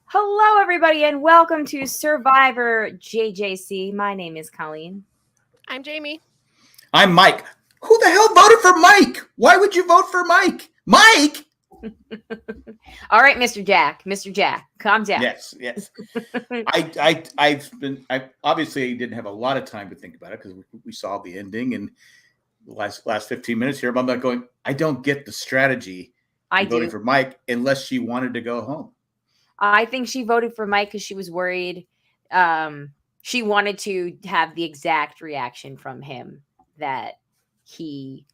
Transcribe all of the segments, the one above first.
Hello, everybody, and welcome to Survivor JJC. My name is Colleen. I'm Jamie. I'm Mike. Who the hell voted for Mike? Why would you vote for Mike? Mike! All right, Mr. Jack, calm down. Yes. I obviously didn't have a lot of time to think about it because we saw the ending and the last 15 minutes here. But I'm not going. I don't get the strategy. Voting for Mike unless she wanted to go home. I think she voted for Mike because she was worried. She wanted to have the exact reaction from him that he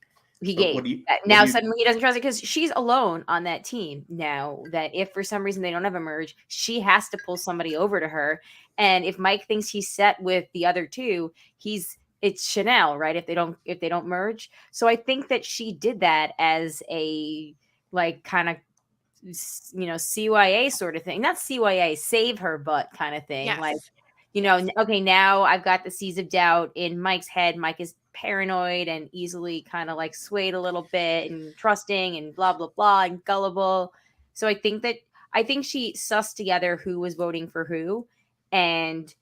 gave. Now suddenly he doesn't trust it because she's alone on that team now. That if for some reason they don't have a merge, she has to pull somebody over to her. And if Mike thinks he's set with the other two, it's Chanel, right? If they don't merge. So I think that she did that as a kind of CYA sort of thing, not CYA save her butt kind of thing. Yes. Okay, now I've got the seeds of doubt in Mike's head. Mike is paranoid and easily kind of swayed a little bit and trusting and blah, blah, blah and gullible. So I think she sussed together who was voting for who and,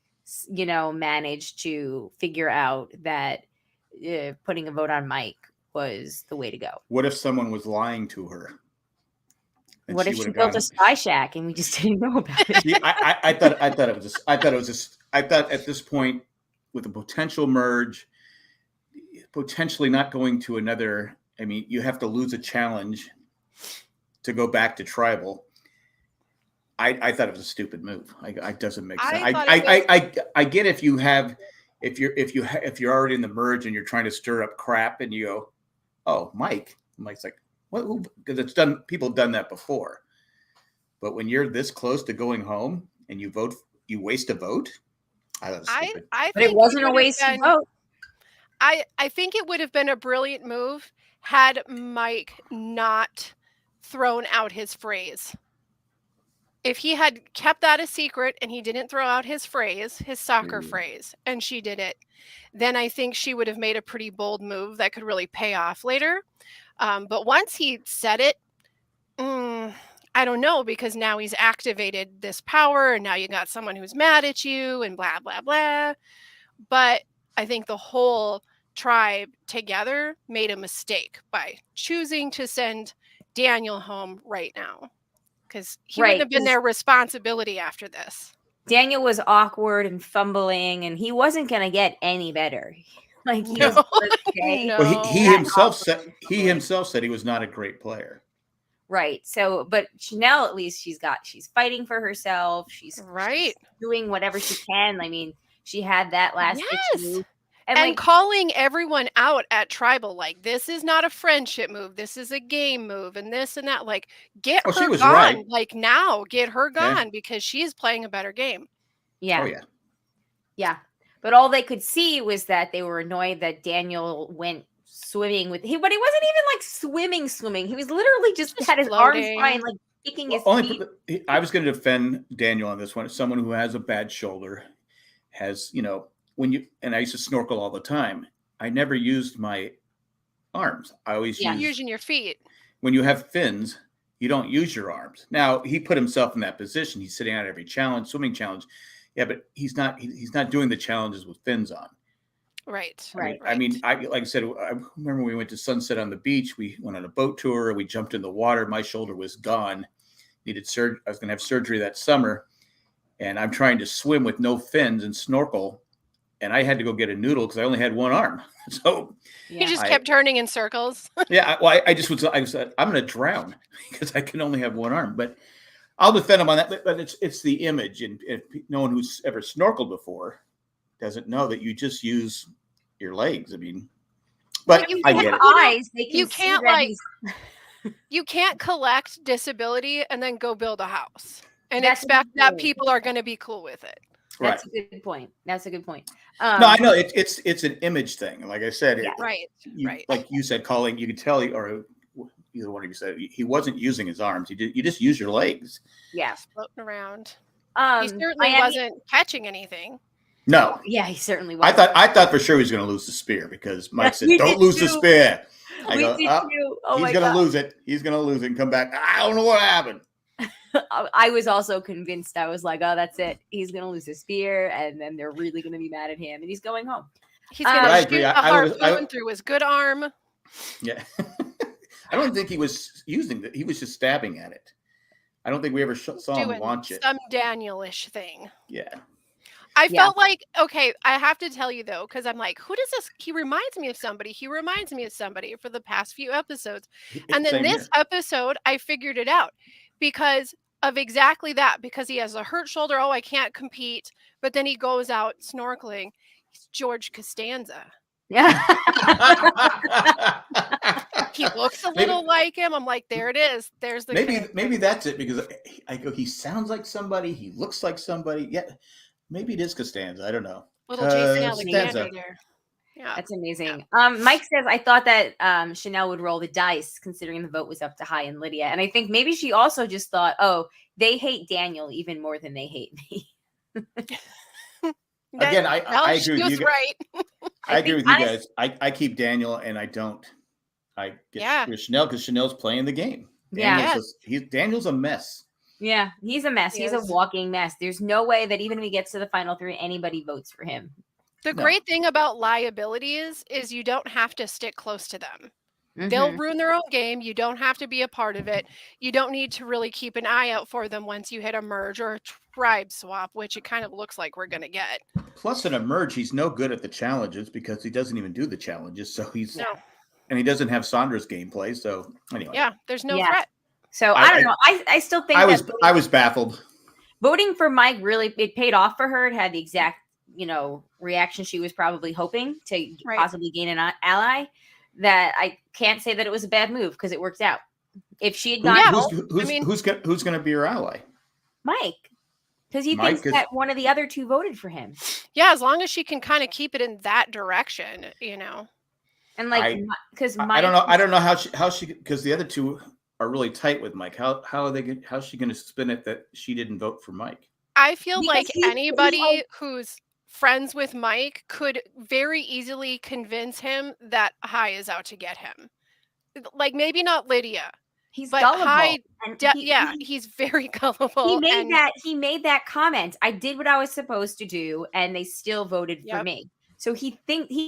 managed to figure out that putting a vote on Mike was the way to go. What if someone was lying to her? What if she built a spy shack and we just didn't know about it? See, I thought at this point with a potential merge, potentially not going to another. I mean, you have to lose a challenge to go back to tribal. I thought it was a stupid move. It doesn't make sense. I get if you're already in the merge and you're trying to stir up crap and you go, oh, Mike's like. Because it's done. People have done that before, but when you're this close to going home and you waste a vote. I think but it wasn't a waste of vote. I think it would have been a brilliant move had Mike not thrown out his phrase. If he had kept that a secret and he didn't throw out his soccer phrase, and she did it, then I think she would have made a pretty bold move that could really pay off later. But once he said it, I don't know, because now he's activated this power and now you got someone who's mad at you and blah, blah, blah. But I think the whole tribe together made a mistake by choosing to send Daniel home right now because he wouldn't have been their responsibility after this. Daniel was awkward and fumbling and he wasn't going to get any better. He himself said he was not a great player. Right. So, but Chanel, at least she's fighting for herself. She's doing whatever she can. I mean, she had that last issue. And calling everyone out at tribal, this is not a friendship move. This is a game move and this and that. Get her gone. Right. Now get her gone because she's playing a better game. Yeah. Oh, yeah. Yeah. But all they could see was that they were annoyed that Daniel went swimming but he wasn't even swimming. He was literally just had his arms flying, kicking his feet. I was going to defend Daniel on this one. Someone who has a bad shoulder has, and I used to snorkel all the time. I never used my arms. I always using your feet. When you have fins, you don't use your arms. Now he put himself in that position. He's sitting out every swimming challenge. Yeah, but he's not doing the challenges with fins on. Right. I mean, like I said, I remember we went to Sunset on the beach. We went on a boat tour. We jumped in the water. My shoulder was gone. Needed surgery. I was going to have surgery that summer, and I'm trying to swim with no fins and snorkel, and I had to go get a noodle because I only had one arm. So you just kept turning in circles. I said I'm going to drown because I can only have one arm, but. I'll defend him on that, but it's the image, and if no one who's ever snorkeled before doesn't know that you just use your legs. I mean, but I get it. Eyes, you can't collect disability and then go build a house and expect that people are going to be cool with it. That's a good point. No, I know it's an image thing. Like I said, right. Like you said, calling, you could tell, or either one of you said he wasn't using his arms. You just use your legs. Yeah, floating around. He Um, certainly wasn't catching anything. No. Yeah, he certainly was. I thought for sure he was going to lose the spear because Mike said, "Don't lose the spear." I go, "Oh, he's going to lose it. He's going to lose it and come back. I don't know what happened." I was also convinced. I was like, "Oh, that's it. He's going to lose his spear, and then they're really going to be mad at him, and he's going home." He's going to shoot a harpoon through his good arm. Yeah, I don't think he was using it. He was just stabbing at it. I don't think we ever saw him launch it. Some Daniel-ish thing. Yeah. I felt like, okay, I have to tell you though, because I'm like, who does this? He reminds me of somebody. He reminds me of somebody for the past few episodes. And then this episode, I figured it out because of exactly that, because he has a hurt shoulder. Oh, I can't compete. But then he goes out snorkeling. He's George Costanza. Yeah. He looks a little like him. I'm like, there it is. There's the maybe that's it, because I go, he sounds like somebody. He looks like somebody. Yeah. Maybe it is Costanza. I don't know. Little Jason Alexander there. Yeah, that's amazing. Yeah. Mike says, I thought that Chanel would roll the dice considering the vote was up to Hai and Lydia. And I think maybe she also just thought, oh, they hate Daniel even more than they hate me. Again, I agree with you guys. Right. I agree with you guys. I keep Daniel and I don't. I get Chanel because Chanel's playing the game. Daniel's a mess. Yeah, he's a mess. He's a walking mess. There's no way that even if he gets to the final three, anybody votes for him. The great thing about liabilities is you don't have to stick close to them. Mm-hmm. They'll ruin their own game. You don't have to be a part of it. You don't need to really keep an eye out for them once you hit a merge or a tribe swap, which it kind of looks like we're going to get. Plus, in a merge, he's no good at the challenges because he doesn't even do the challenges. So and he doesn't have Sandra's gameplay. So anyway. Yeah, there's no threat. So I don't know. I still think I was baffled. Voting for Mike really it paid off for her. It had the exact reaction she was probably hoping to possibly gain an ally. That I can't say that it was a bad move because it worked out. If she had gone, who's going to be her ally? Mike, because he thinks that one of the other two voted for him. Yeah, as long as she can kind of keep it in that direction, And because I don't know how she because the other two are really tight with Mike. How's she going to spin it that she didn't vote for Mike? I feel like anybody who's friends with Mike could very easily convince him that Hai is out to get him. Like maybe not Lydia. He's gullible. Hai, he's very gullible. He made that comment. I did what I was supposed to do, and they still voted for me. So he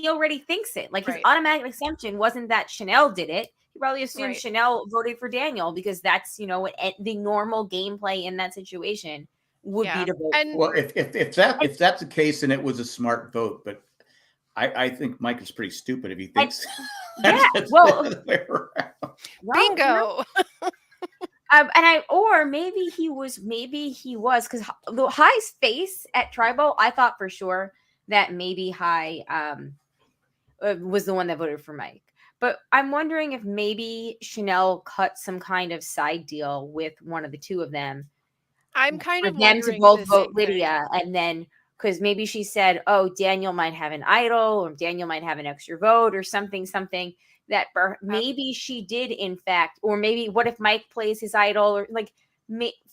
already thinks it. Like his automatic assumption wasn't that Chanel did it. He probably assumed Chanel voted for Daniel because that's what the normal gameplay in that situation would be to vote. Well, if that's the case, then it was a smart vote. But I think Mike is pretty stupid if he thinks. Bingo. Maybe he was because Hai's face at Tribal, I thought for sure that maybe Hai was the one that voted for Mike. But I'm wondering if maybe Chanel cut some kind of side deal with one of the two of them. I'm kind of them to both vote Lydia, and then because maybe she said, "Oh, Daniel might have an idol, or Daniel might have an extra vote, or something that maybe she did in fact, or maybe what if Mike plays his idol, or like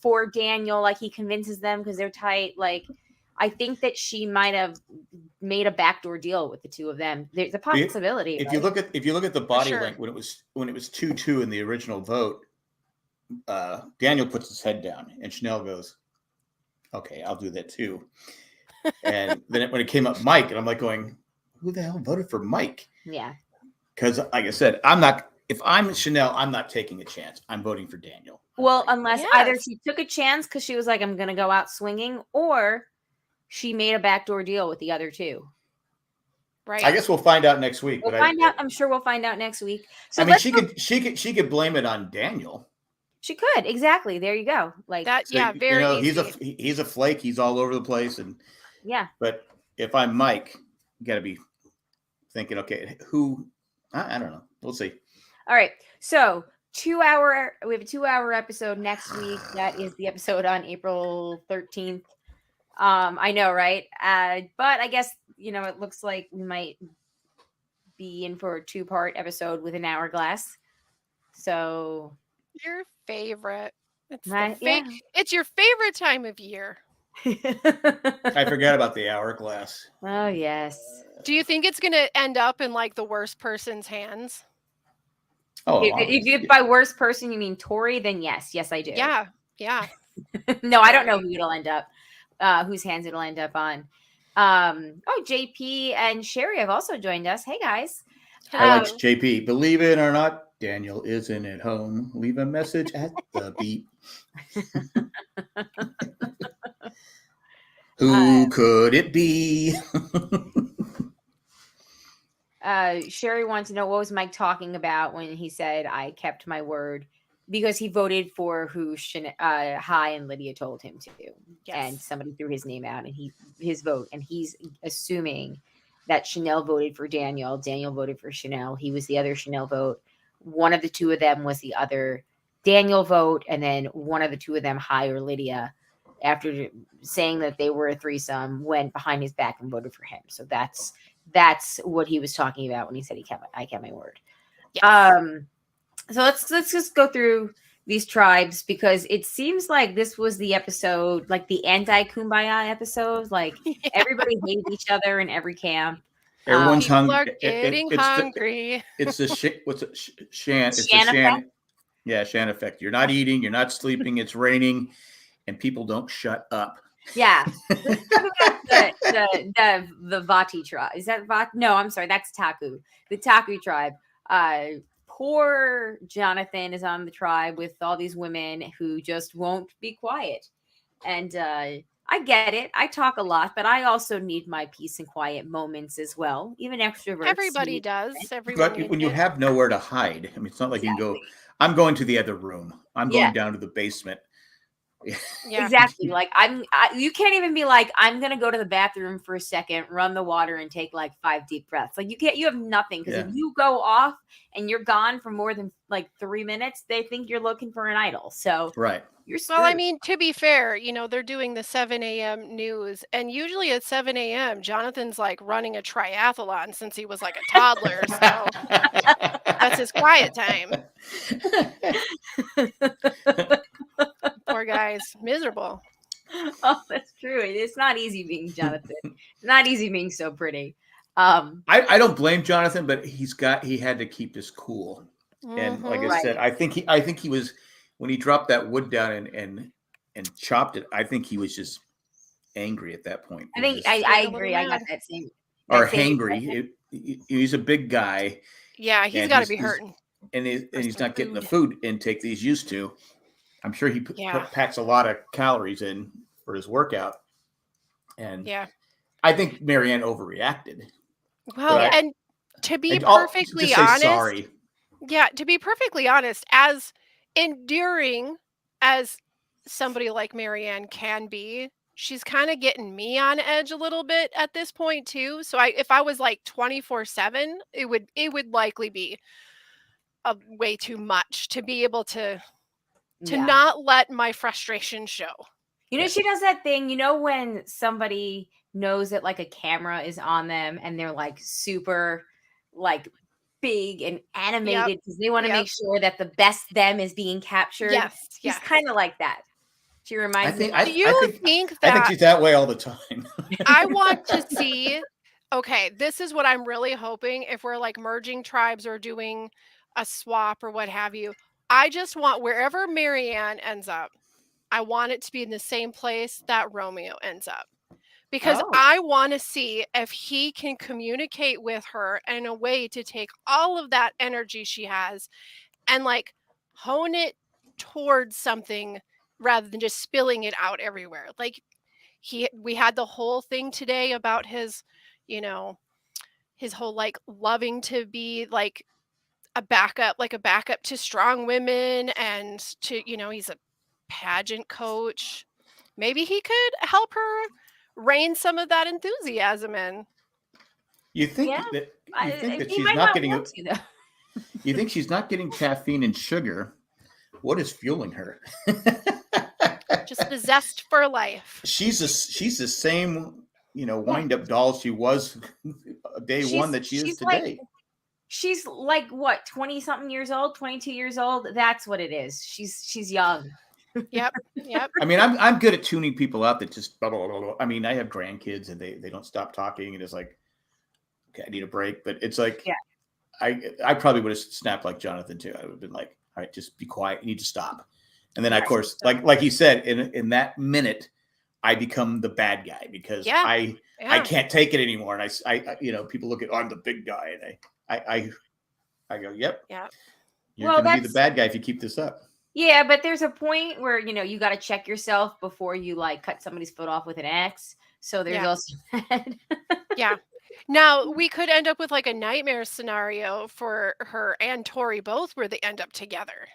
for Daniel, like he convinces them because they're tight, like." I think that she might have made a backdoor deal with the two of them. There's a possibility. If you look at the body link when it was 2-2 in the original vote, Daniel puts his head down and Chanel goes, "Okay, I'll do that too." And then when it came up Mike, and I'm like going, "Who the hell voted for Mike?" Yeah. Because like I said, if I'm Chanel, I'm not taking a chance. I'm voting for Daniel. Well, unless either she took a chance because she was like, "I'm going to go out swinging," or she made a backdoor deal with the other two. Right. I guess we'll find out next week. I'm sure we'll find out next week. So I mean, she could blame it on Daniel. She could, exactly. There you go. Like that, very easy. He's a flake. He's all over the place, and But if I'm Mike, you got to be thinking, okay, who? I don't know. We'll see. All right. So we have a 2-hour episode next week. That is the episode on April 13th. I know, right? But I guess, it looks like we might be in for a 2-part episode with an hourglass. So Your favorite. It's yeah. It's your favorite time of year. I forgot about the hourglass. Oh yes. Do you think it's going to end up in like the worst person's hands? Oh, if by worst person you mean Tori, then yes, I do. Yeah. No, I don't know who it'll end up, whose hands it'll end up on. JP and Sherry have also joined us. Hey guys. I like JP. Believe it or not, Daniel isn't at home. Leave a message at the beep. Who could it be? Sherry wants to know, what was Mike talking about when he said I kept my word, because he voted for who Hai and Lydia told him to. Yes. And somebody threw his name out and his vote, and he's assuming that Chanel voted for Daniel. Daniel voted for Chanel. He was the other Chanel vote. One of the two of them was the other Daniel vote, and then one of the two of them, Hai or Lydia, after saying that they were a threesome, went behind his back and voted for him. So that's what he was talking about when he said I kept my word. Yes. So let's just go through these tribes, because it seems like this was the episode, like the anti-Kumbaya episode. Like everybody hates each other in every camp. Everyone's hungry. Getting hungry. It's the Shan. It's the Shan. Yeah, Shan effect. You're not eating. You're not sleeping. It's raining, and people don't shut up. Yeah. the Vati tribe. Is that Vati? No, I'm sorry. That's Taku. The Taku tribe. Poor Jonathan is on the tribe with all these women who just won't be quiet. And I get it. I talk a lot, but I also need my peace and quiet moments as well. Even extroverts. Everybody does. But when you have nowhere to hide, I mean, it's not like you can go, I'm going to the other room. I'm going down to the basement. Yeah. Exactly. Like you can't even be like, I'm gonna go to the bathroom for a second, run the water, and take like 5 deep breaths. Like you have nothing, because if you go off and you're gone for more than like 3 minutes, they think you're looking for an idol. So you're screwed. Well, I mean, to be fair, they're doing the 7 a.m. news, and usually at 7 a.m. Jonathan's like running a triathlon since he was like a toddler. So that's his quiet time. Poor guy's miserable. Oh, that's true. It's not easy being Jonathan. It's not easy being so pretty. I don't blame Jonathan, but he had to keep his cool. And like I said, I think he was, when he dropped that wood down and chopped it, I think he was just angry at that point. I think I agree. I got that same. Or hangry. He's a big guy. Yeah, he's got to be hurting. And he's not getting the food intake that he's used to. I'm sure he packs a lot of calories in for his workout. And I think Marianne overreacted. Well, and to be perfectly honest, sorry. Yeah, to be perfectly honest, as enduring as somebody like Marianne can be, she's kind of getting me on edge a little bit at this point too. So if I was like 24/7, it would likely be a way too much to be able to not let my frustration show. She does that thing, when somebody knows that like a camera is on them and they're like super like big and animated because they want to make sure that the best them is being captured. Yes. She's kind of like that. She reminds me. Do you think that? I think she's that way all the time. I want to see, okay, this is what I'm really hoping, if we're like merging tribes or doing a swap or what have you. I just want wherever Marianne ends up, I want it to be in the same place that Romeo ends up. Because I want to see if he can communicate with her in a way to take all of that energy she has and like hone it towards something rather than just spilling it out everywhere. Like we had the whole thing today about his, his whole like loving to be like a backup to strong women, and to, he's a pageant coach. Maybe he could help her rein some of that enthusiasm in. You think that she's not getting you think she's not getting caffeine and sugar? What is fueling her? Just the zest for life. She's the same, wind up doll she was day one that she is today. She's like what, 20 something years old, 22 years old. That's what it is. She's young. Yep. I mean, I'm good at tuning people out that just blah, blah, blah, blah. I mean, I have grandkids and they don't stop talking, and it's like, okay, I need a break. But it's like, I probably would have snapped like Jonathan too. I would have been like, all right, just be quiet. You need to stop. And then, of course, like he said, in that minute, I become the bad guy because I can't take it anymore. And I people look at, I'm the big guy, and I go, yep. Yeah. You're going to be the bad guy if you keep this up. Yeah, but there's a point where, you got to check yourself before you like cut somebody's foot off with an axe. So there's also that. Yeah. Now we could end up with like a nightmare scenario for her and Tori both where they end up together.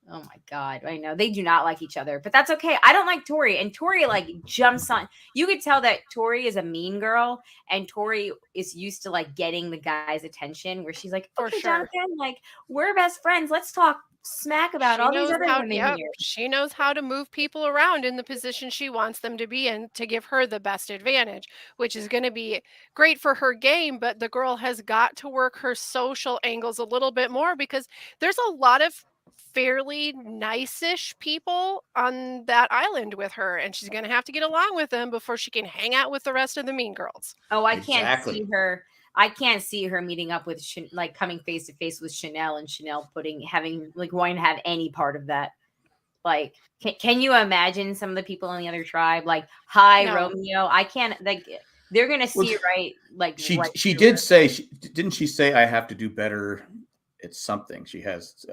Oh my God. I know they do not like each other, but that's okay. I don't like Tori, and Tori like jumps on. You could tell that Tori is a mean girl, and Tori is used to like getting the guy's attention where she's like, okay, Jonathan, like we're best friends. Let's talk smack about all these other women here. She knows how to move people around in the position she wants them to be in to give her the best advantage, which is going to be great for her game. But the girl has got to work her social angles a little bit more because there's a lot of fairly nice-ish people on that island with her, and she's going to have to get along with them before she can hang out with the rest of the mean girls. Oh, I can't see her. I can't see her meeting up with like coming face to face with Chanel, and Chanel having wanting to have any part of that. Like, can you imagine some of the people in the other tribe? Like, hi, Romeo. I can't. Like, they're gonna see it right. Like, she did say, didn't she say I have to do better? It's something she has.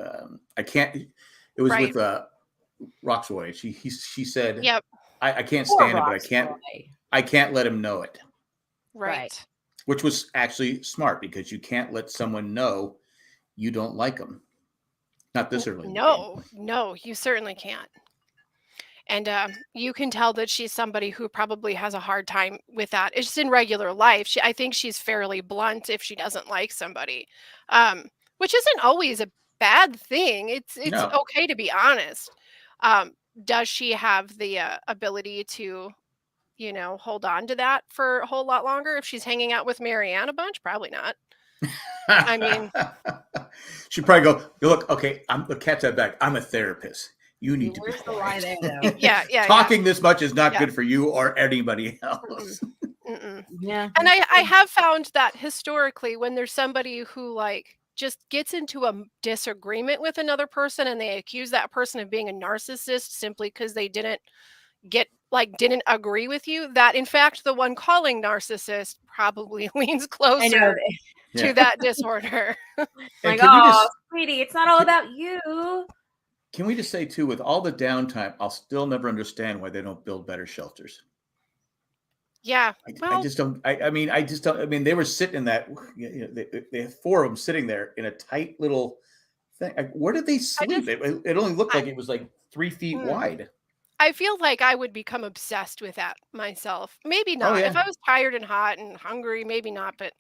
I can't. It was with Roxroy. She said, "Yep, I can't stand it, but I can't let him know it." Right. Which was actually smart because you can't let someone know you don't like them. Not this early. No, you certainly can't. And you can tell that she's somebody who probably has a hard time with that. It's just in regular life. I think she's fairly blunt if she doesn't like somebody, which isn't always a bad thing. It's okay to be honest. Does she have the ability to hold on to that for a whole lot longer if she's hanging out with Marianne a bunch? Probably not. I mean, she'd probably go, look, okay, I'm the cat's out back. I'm a therapist. You need to be the lie there, though? Yeah. Talking this much is not good for you or anybody else. Yeah. And I have found that historically when there's somebody who like just gets into a disagreement with another person and they accuse that person of being a narcissist simply because they didn't agree with you, that in fact the one calling narcissist probably leans closer to that disorder. Like, sweetie, it's not all about you. Can we just say too, with all the downtime, I'll still never understand why they don't build better shelters. Yeah. I just don't. I mean, they were sitting in that. They had four of them sitting there in a tight little thing. Where did they sleep? It only looked like it was like 3 feet wide. I feel like I would become obsessed with that myself. Maybe not. If I was tired and hot and hungry, maybe not. But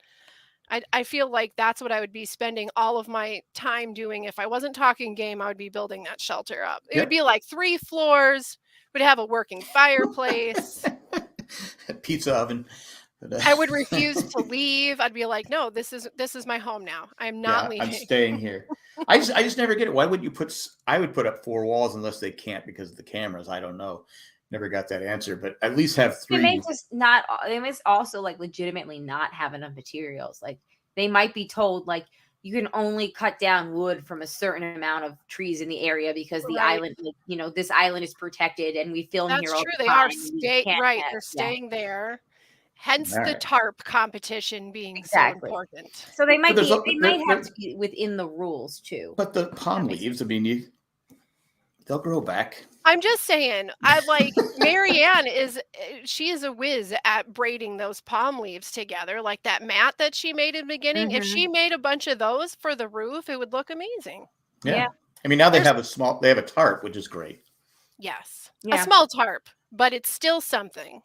I feel like that's what I would be spending all of my time doing. If I wasn't talking game, I would be building that shelter up. It would be like 3 floors. Would have a working fireplace. Pizza oven. I would refuse to leave. I'd be like, no, this is my home now. I'm not leaving. I'm staying here. I just never get it. Why wouldn't you I would put up 4 walls unless they can't because of the cameras. I don't know. Never got that answer, but at least have 3. They must also like legitimately not have enough materials. Like they might be told like you can only cut down wood from a certain amount of trees in the area because the island, this island is protected and we film here all the time. They're staying there. Hence the tarp competition being so important. So they might have to be within the rules too. But the palm leaves, I mean, they'll grow back. I'm just saying, I like Marianne she is a whiz at braiding those palm leaves together, like that mat that she made in the beginning. If she made a bunch of those for the roof, it would look amazing. Yeah. I mean, now they have a tarp, which is great. Yes. Yeah. A small tarp, but it's still something.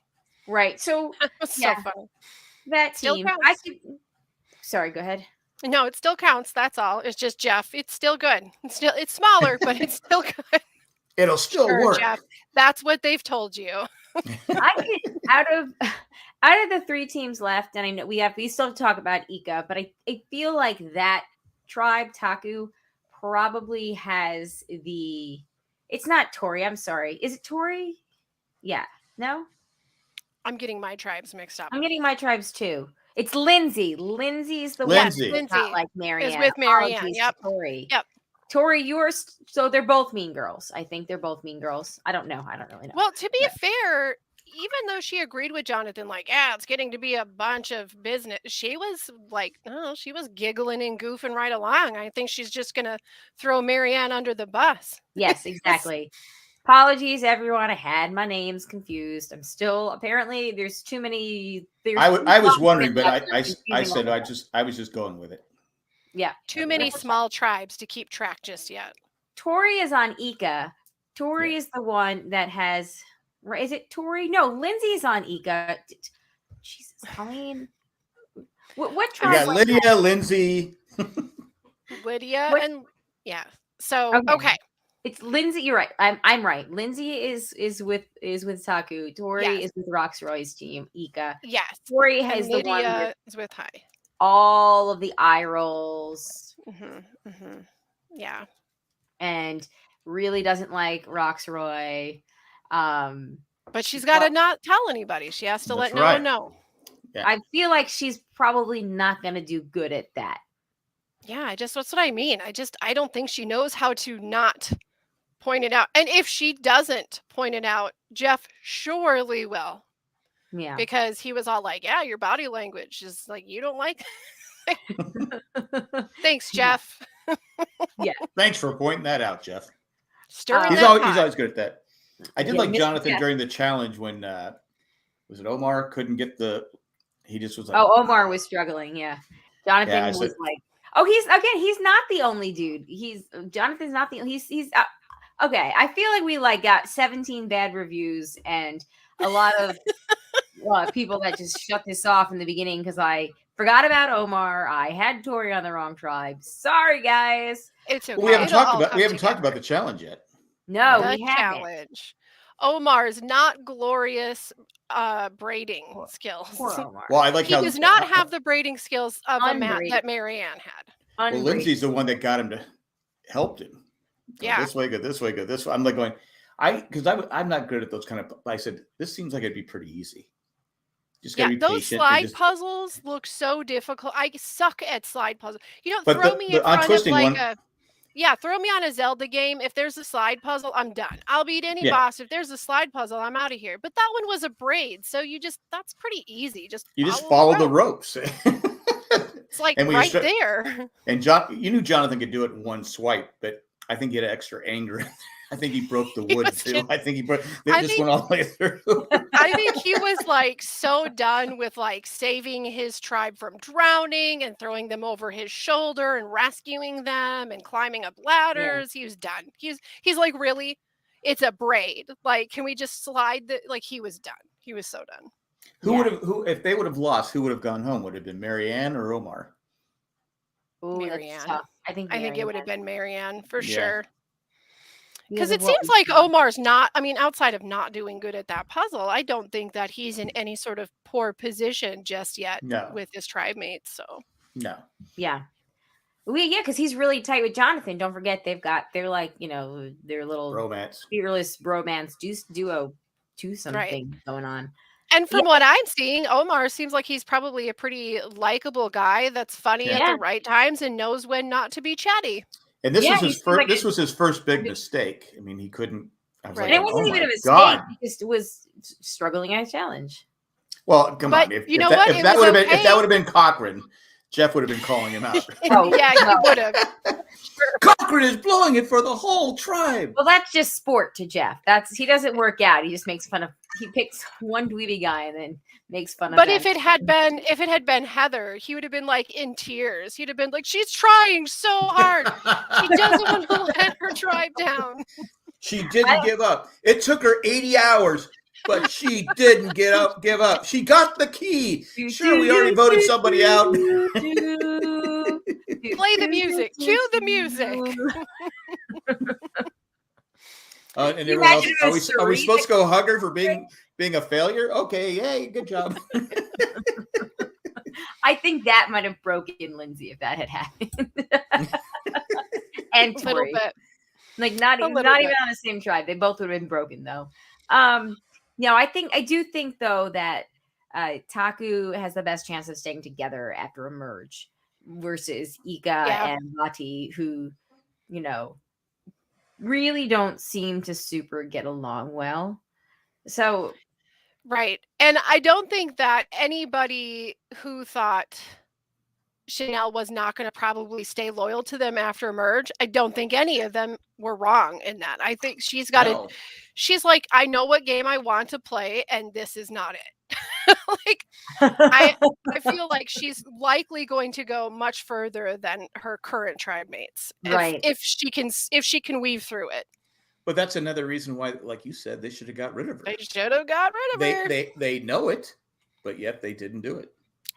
Right. So so funny. That team. Sorry, go ahead. No, it still counts. That's all. It's just Jeff. It's still good. It's smaller, but it's still good. It'll still work. Jeff. That's what they've told you. Out of the 3 teams left, and I know we still have to talk about Ika, but I feel like that tribe, Taku, probably has the. It's not Tori. I'm sorry. Is it Tori? Yeah. No. I'm getting my tribes mixed up. I'm getting my tribes too. It's Lindsay. Lindsay's the Lindsay. one that's not like Marianne. Is with Marianne. Apologies Yep. to Tori. Yep. Tori, yours. So they're both mean girls. I think they're both mean girls. I don't know. I don't really know. Well, to be fair, even though she agreed with Jonathan, like, yeah, it's getting to be a bunch of business, she was like, no, she was giggling and goofing right along. I think she's just going to throw Marianne under the bus. Yes, exactly. Apologies, everyone. I had my names confused. I'm still apparently there's too many. I was wondering, but I said I was just going with it. Yeah, too many small tribes to keep track just yet. Tori is on Ika. Tori is the one that has. Is it Tori? No, Lindsay's on Ika. Jesus, Colleen. What tribe? Yeah, Lydia, Lindsay. Lydia and yeah. So okay. It's Lindsay. You're right. I'm right. Lindsay is with Taku. Tori is with Roxroy's team. Ika. Yes. Tori has and the one Lydia is with Hai. All of the eye rolls. Yeah. And really doesn't like Roxroy. But she's got to not tell anybody. She has to let no one know. Yeah. I feel like she's probably not going to do good at that. Yeah, that's what I mean. I don't think she knows how to not point it out. And if she doesn't point it out, Jeff surely will. Yeah. Because he was all like, yeah, your body language is like, you don't like. Thanks, Jeff. Yeah. Thanks for pointing that out, Jeff. He's always good at that. I did like Jonathan during the challenge when was it Omar couldn't get he just was like, Omar was struggling. Yeah. Jonathan was like, he's not the only dude. Jonathan's not the he's okay. I feel like we got 17 bad reviews and a lot of people that just shut this off in the beginning because I forgot about Omar. I had Tori on the wrong tribe. Sorry, guys. It's okay. Well, we haven't talked about the challenge yet. No, the we haven't. Challenge. Omar's not glorious braiding skills. Well, I like he does not have the braiding skills of a mat that Marianne had. Well, Lindsay's the one that got him to help him. Yeah. This way, go this way, go this way. I'm like going, I'm not good at those kind of. I said this seems like it'd be pretty easy. Just gotta be those patient slide puzzles look so difficult. I suck at slide puzzles. You don't throw me in front of throw me on a Zelda game. If there's a slide puzzle, I'm done. I'll beat any boss. If there's a slide puzzle, I'm out of here. But that one was a braid, so that's pretty easy. You just follow the ropes. It's like right there. And you knew Jonathan could do it in one swipe, but I think he had extra anger. I think he broke the wood too. I think he broke. It just went all the way through. I think he was so done with saving his tribe from drowning and throwing them over his shoulder and rescuing them and climbing up ladders. Yeah. He was done. He's like, really? It's a braid. Can we just slide he was done. He was so done. Who if they would have lost, who would have gone home? Would it have been Marianne or Omar? Ooh, Marianne. I think it would have been Marianne for sure. Because it seems like Omar's not, outside of not doing good at that puzzle, I don't think that he's in any sort of poor position just yet with his tribe mates. So no. Yeah. Because he's really tight with Jonathan. Don't forget their little fearless bromance duo something going on. And from what I'm seeing, Omar seems like he's probably a pretty likable guy that's funny at the right times and knows when not to be chatty. And this was his first. This was his first big mistake. I mean, he couldn't. And it wasn't even a mistake. He just was struggling at a challenge. Well, come on. If that would have been Cochran, Jeff would have been calling him out. Yeah, he would have. Cochran is blowing it for the whole tribe. Well, that's just sport to Jeff. He doesn't work out. He just makes fun of. He picks one dweeby guy and then makes fun of. But if it had been Heather, he would have been in tears. He'd have been like, "She's trying so hard. She doesn't want to let her tribe down." She didn't give up. It took her 80 hours, but she didn't give up. She got the key. Sure, we already voted somebody out. Play the music. Cue the music. And everyone else, are we supposed to go hug her for being a failure? Okay, yay, good job. I think that might have broken Lindsay if that had happened. And A little Tori. bit. Like not even on the same tribe. They both would have been broken though. I do think though that Taku has the best chance of staying together after a merge versus Ika and Vati, who, really don't seem to super get along well. So right. And I don't think that anybody who thought Chanel was not going to probably stay loyal to them after merge, I don't think any of them were wrong in that. I think she's got she's like, I know what game I want to play, and this is not it. Like, I feel like she's likely going to go much further than her current tribe mates, if she can weave through it. But that's another reason why, like you said, they should have got rid of her. They should have got rid of her. They know it, but yet they didn't do it.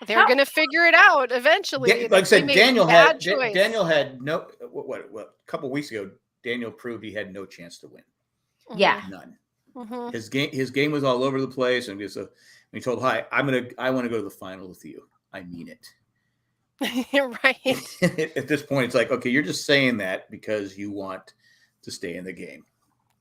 They're going to figure it out eventually. Like I said, Daniel had no. What a couple weeks ago, Daniel proved he had no chance to win. Yeah, none. Mm-hmm. His game was all over the place, and when he told, "Hi, I want to go to the final with you," I mean it. Right. At this point, it's like, okay, you're just saying that because you want to stay in the game.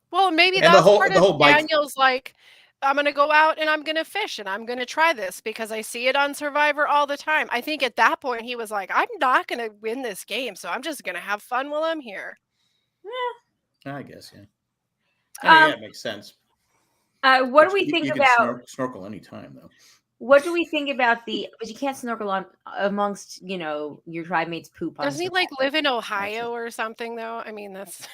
Well, maybe that's part of Daniel's like, I'm going to go out and I'm going to fish and I'm going to try this because I see it on Survivor all the time. I think at that point he was like, I'm not going to win this game, so I'm just going to have fun while I'm here. Yeah. I guess, yeah. I mean, it makes sense. What do we think about snorkel anytime though? What do we think about but you can't snorkel amongst, your tribe mates' poop. Doesn't he live in Ohio or something though? I mean, that's...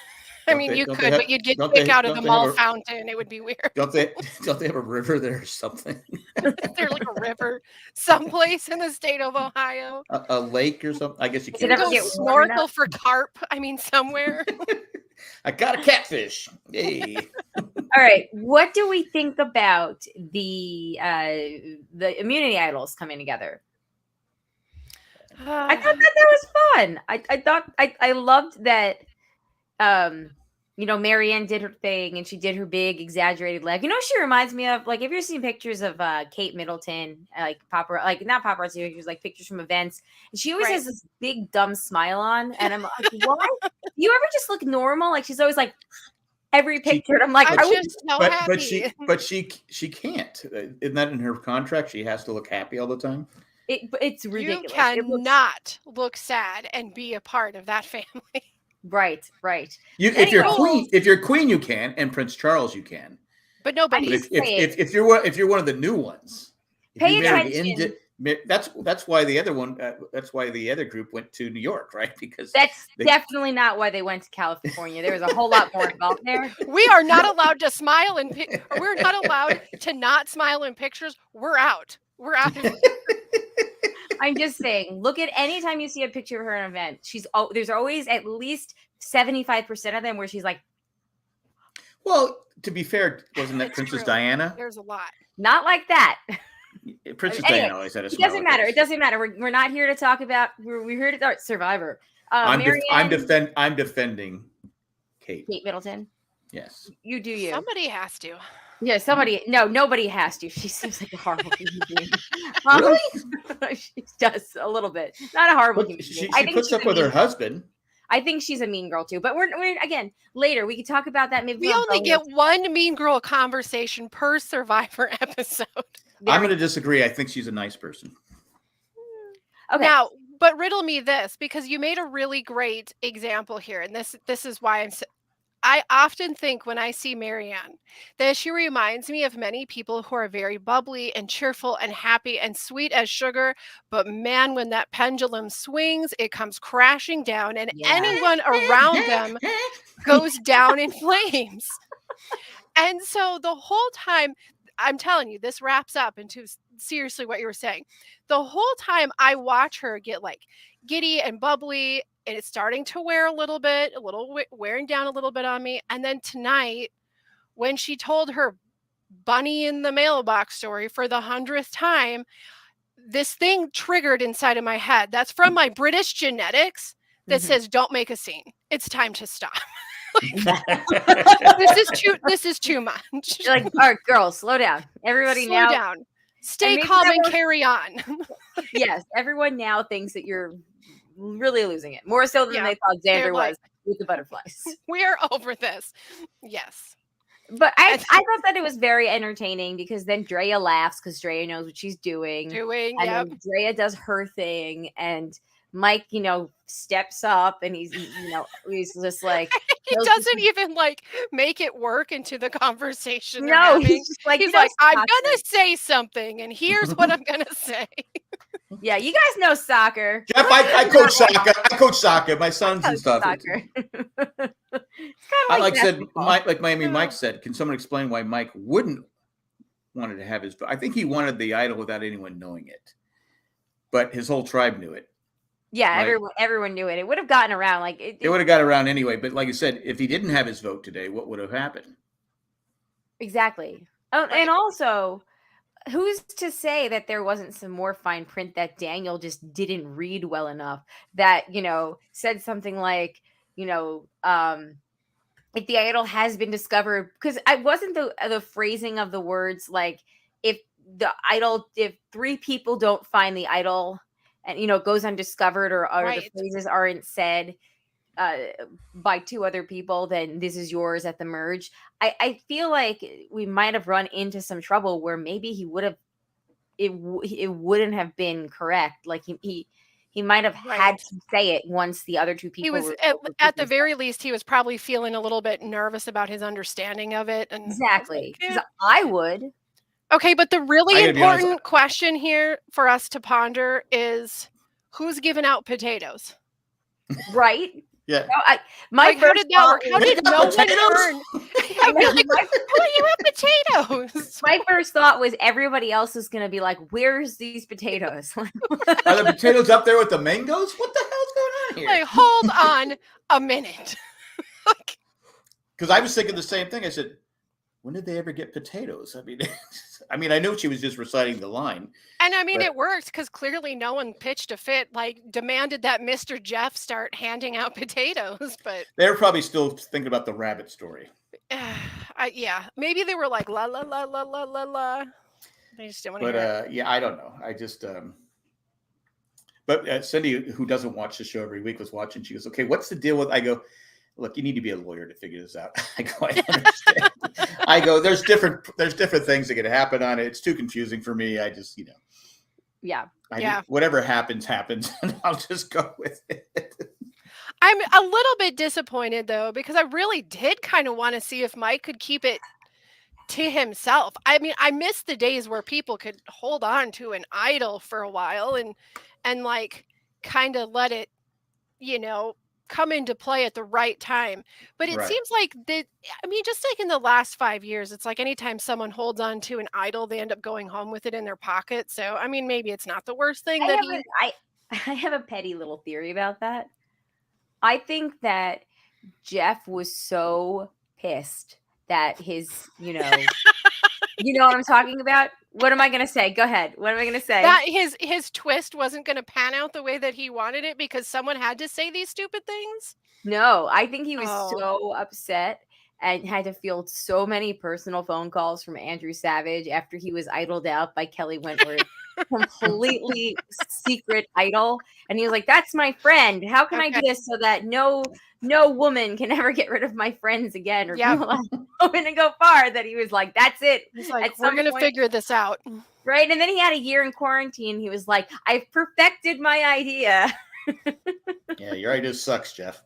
you could, but you'd get kicked out of the mall fountain. It would be weird. Don't they have a river there or something? There's like a river someplace in the state of Ohio. A lake or something? I guess you can go snorkel for carp. I mean, somewhere. I got a catfish. Yay. All right. What do we think about the immunity idols coming together? I thought that was fun. I thought I loved that. Marianne did her thing and she did her big exaggerated leg. She reminds me of, like, have you ever seen pictures of Kate Middleton, not paparazzi pictures, like pictures from events? And she always has this big dumb smile on, and I'm like, why? You ever just look normal? Like, she's always like every picture. And I'm like, I'm just so happy. But she can't. Isn't that in her contract? She has to look happy all the time. It's ridiculous. You cannot look sad and be a part of that family. Right. If you're queen, you can, and Prince Charles, you can. But nobody. If you're one of the new ones, pay attention. That's why the other one. That's why the other group went to New York, right? Because that's definitely not why they went to California. There was a whole lot more involved there. We are not allowed to smile we're not allowed to not smile in pictures. We're out. We're out. I'm just saying, look at any time you see a picture of her at an event, there's always at least 75% of them where she's like, well, to be fair, wasn't that Princess Diana? There's a lot. Not like that. Princess Diana always had a smile. It doesn't matter. We're not here to talk about, we're here to start Survivor. I'm defending Kate Middleton. Yes. You do you. Somebody has to. Yeah, nobody has to. She seems like a horrible human being. Really? She does a little bit. Not a horrible human being. She puts up with her husband. I think she's a mean girl too. But we're again later. We can talk about that. Maybe we only get one mean girl conversation per Survivor episode. I'm going to disagree. I think she's a nice person. Okay. Now, but riddle me this, because you made a really great example here, and this is why I often think when I see Marianne that she reminds me of many people who are very bubbly and cheerful and happy and sweet as sugar. But man, when that pendulum swings, it comes crashing down and anyone around them goes down in flames. And so the whole time, I'm telling you, this wraps up into seriously what you were saying. The whole time I watch her get like giddy and bubbly, and it's starting to wearing down a little bit on me. And then tonight, when she told her bunny in the mailbox story for the 100th time, this thing triggered inside of my head. That's from my British genetics that says, don't make a scene. It's time to stop. This is too much. You're like, all right, girls, slow down. Everybody slow down. Stay calm and carry on. Yes, everyone now thinks that you're really losing it. More so than they thought Xander was with the butterflies. We're over this. Yes. But I thought that it was very entertaining because then Drea laughs because Drea knows what she's doing. And then Drea does her thing, and Mike, steps up, and he's just like he doesn't even like make it work into the conversation. No, he's just like I'm gonna say something, and here's what I'm gonna say. Yeah, you guys know soccer. Jeff, I coach soccer. I coach soccer. My sons and stuff. Soccer. Like said, Mike said, can someone explain why Mike wouldn't wanted to have his? I think he wanted the idol without anyone knowing it, but his whole tribe knew it. Yeah, right? everyone knew it. It would have gotten around. Like it would have got around anyway. But like I said, if he didn't have his vote today, what would have happened? Exactly. Oh, right. And also, who's to say that there wasn't some more fine print that Daniel just didn't read well enough that, said something like, if the idol has been discovered, because I wasn't the phrasing of the words, like if 3 people don't find the idol and, goes undiscovered or right. The phrases aren't said by 2 other people, then this is yours at the merge. I feel like we might have run into some trouble where maybe he would have, it wouldn't have been correct. Like he might have had to say it once the other 2 people. He was at the very least, he was probably feeling a little bit nervous about his understanding of it. And exactly. Because I would. Okay, but the really important question here for us to ponder is who's giving out potatoes? Yeah. How did that work? How did no one learn? I feel like, who are you at potatoes? My first thought was everybody else is going to be like, where's these potatoes? Are the potatoes up there with the mangoes? What the hell's going on here? Like, hold on a minute. Because I was thinking the same thing. I said, when did they ever get potatoes? I mean, I knew she was just reciting the line. And I mean, it worked because clearly no one pitched a fit, like demanded that Mr. Jeff start handing out potatoes. But they're probably still thinking about the rabbit story. Yeah, maybe they were like, la, la, la, la, la, la, la. They just didn't want to hear it. Yeah, I don't know. I just, but Cindy, who doesn't watch the show every week, was watching. She goes, okay, what's the deal with, I go, look, you need to be a lawyer to figure this out. I go, I understand. I go, there's different things that could happen on it. It's too confusing for me. I just, Yeah. Whatever happens, and I'll just go with it. I'm a little bit disappointed though, because I really did kind of want to see if Mike could keep it to himself. I mean, I miss the days where people could hold on to an idol for a while and like kind of let it, come into play at the right time. But it seems like just like in the last 5 years, it's like anytime someone holds on to an idol, they end up going home with it in their pocket. So, I mean, maybe it's not the worst thing I have a petty little theory about that. I think that Jeff was so pissed that his, you know what I'm talking about? What am I going to say? Go ahead. What am I going to say? That his twist wasn't going to pan out the way that he wanted it because someone had to say these stupid things? No, I think he was so upset and had to field so many personal phone calls from Andrew Savage after he was idled out by Kelly Wentworth. Completely secret idol. And he was like, that's my friend. How can I do this so that no woman can ever get rid of my friends again? Or people going to go far, that he was like, that's it. He's like, we're going to figure this out. Right. And then he had a year in quarantine. He was like, I've perfected my idea. Yeah, your idea sucks, Jeff.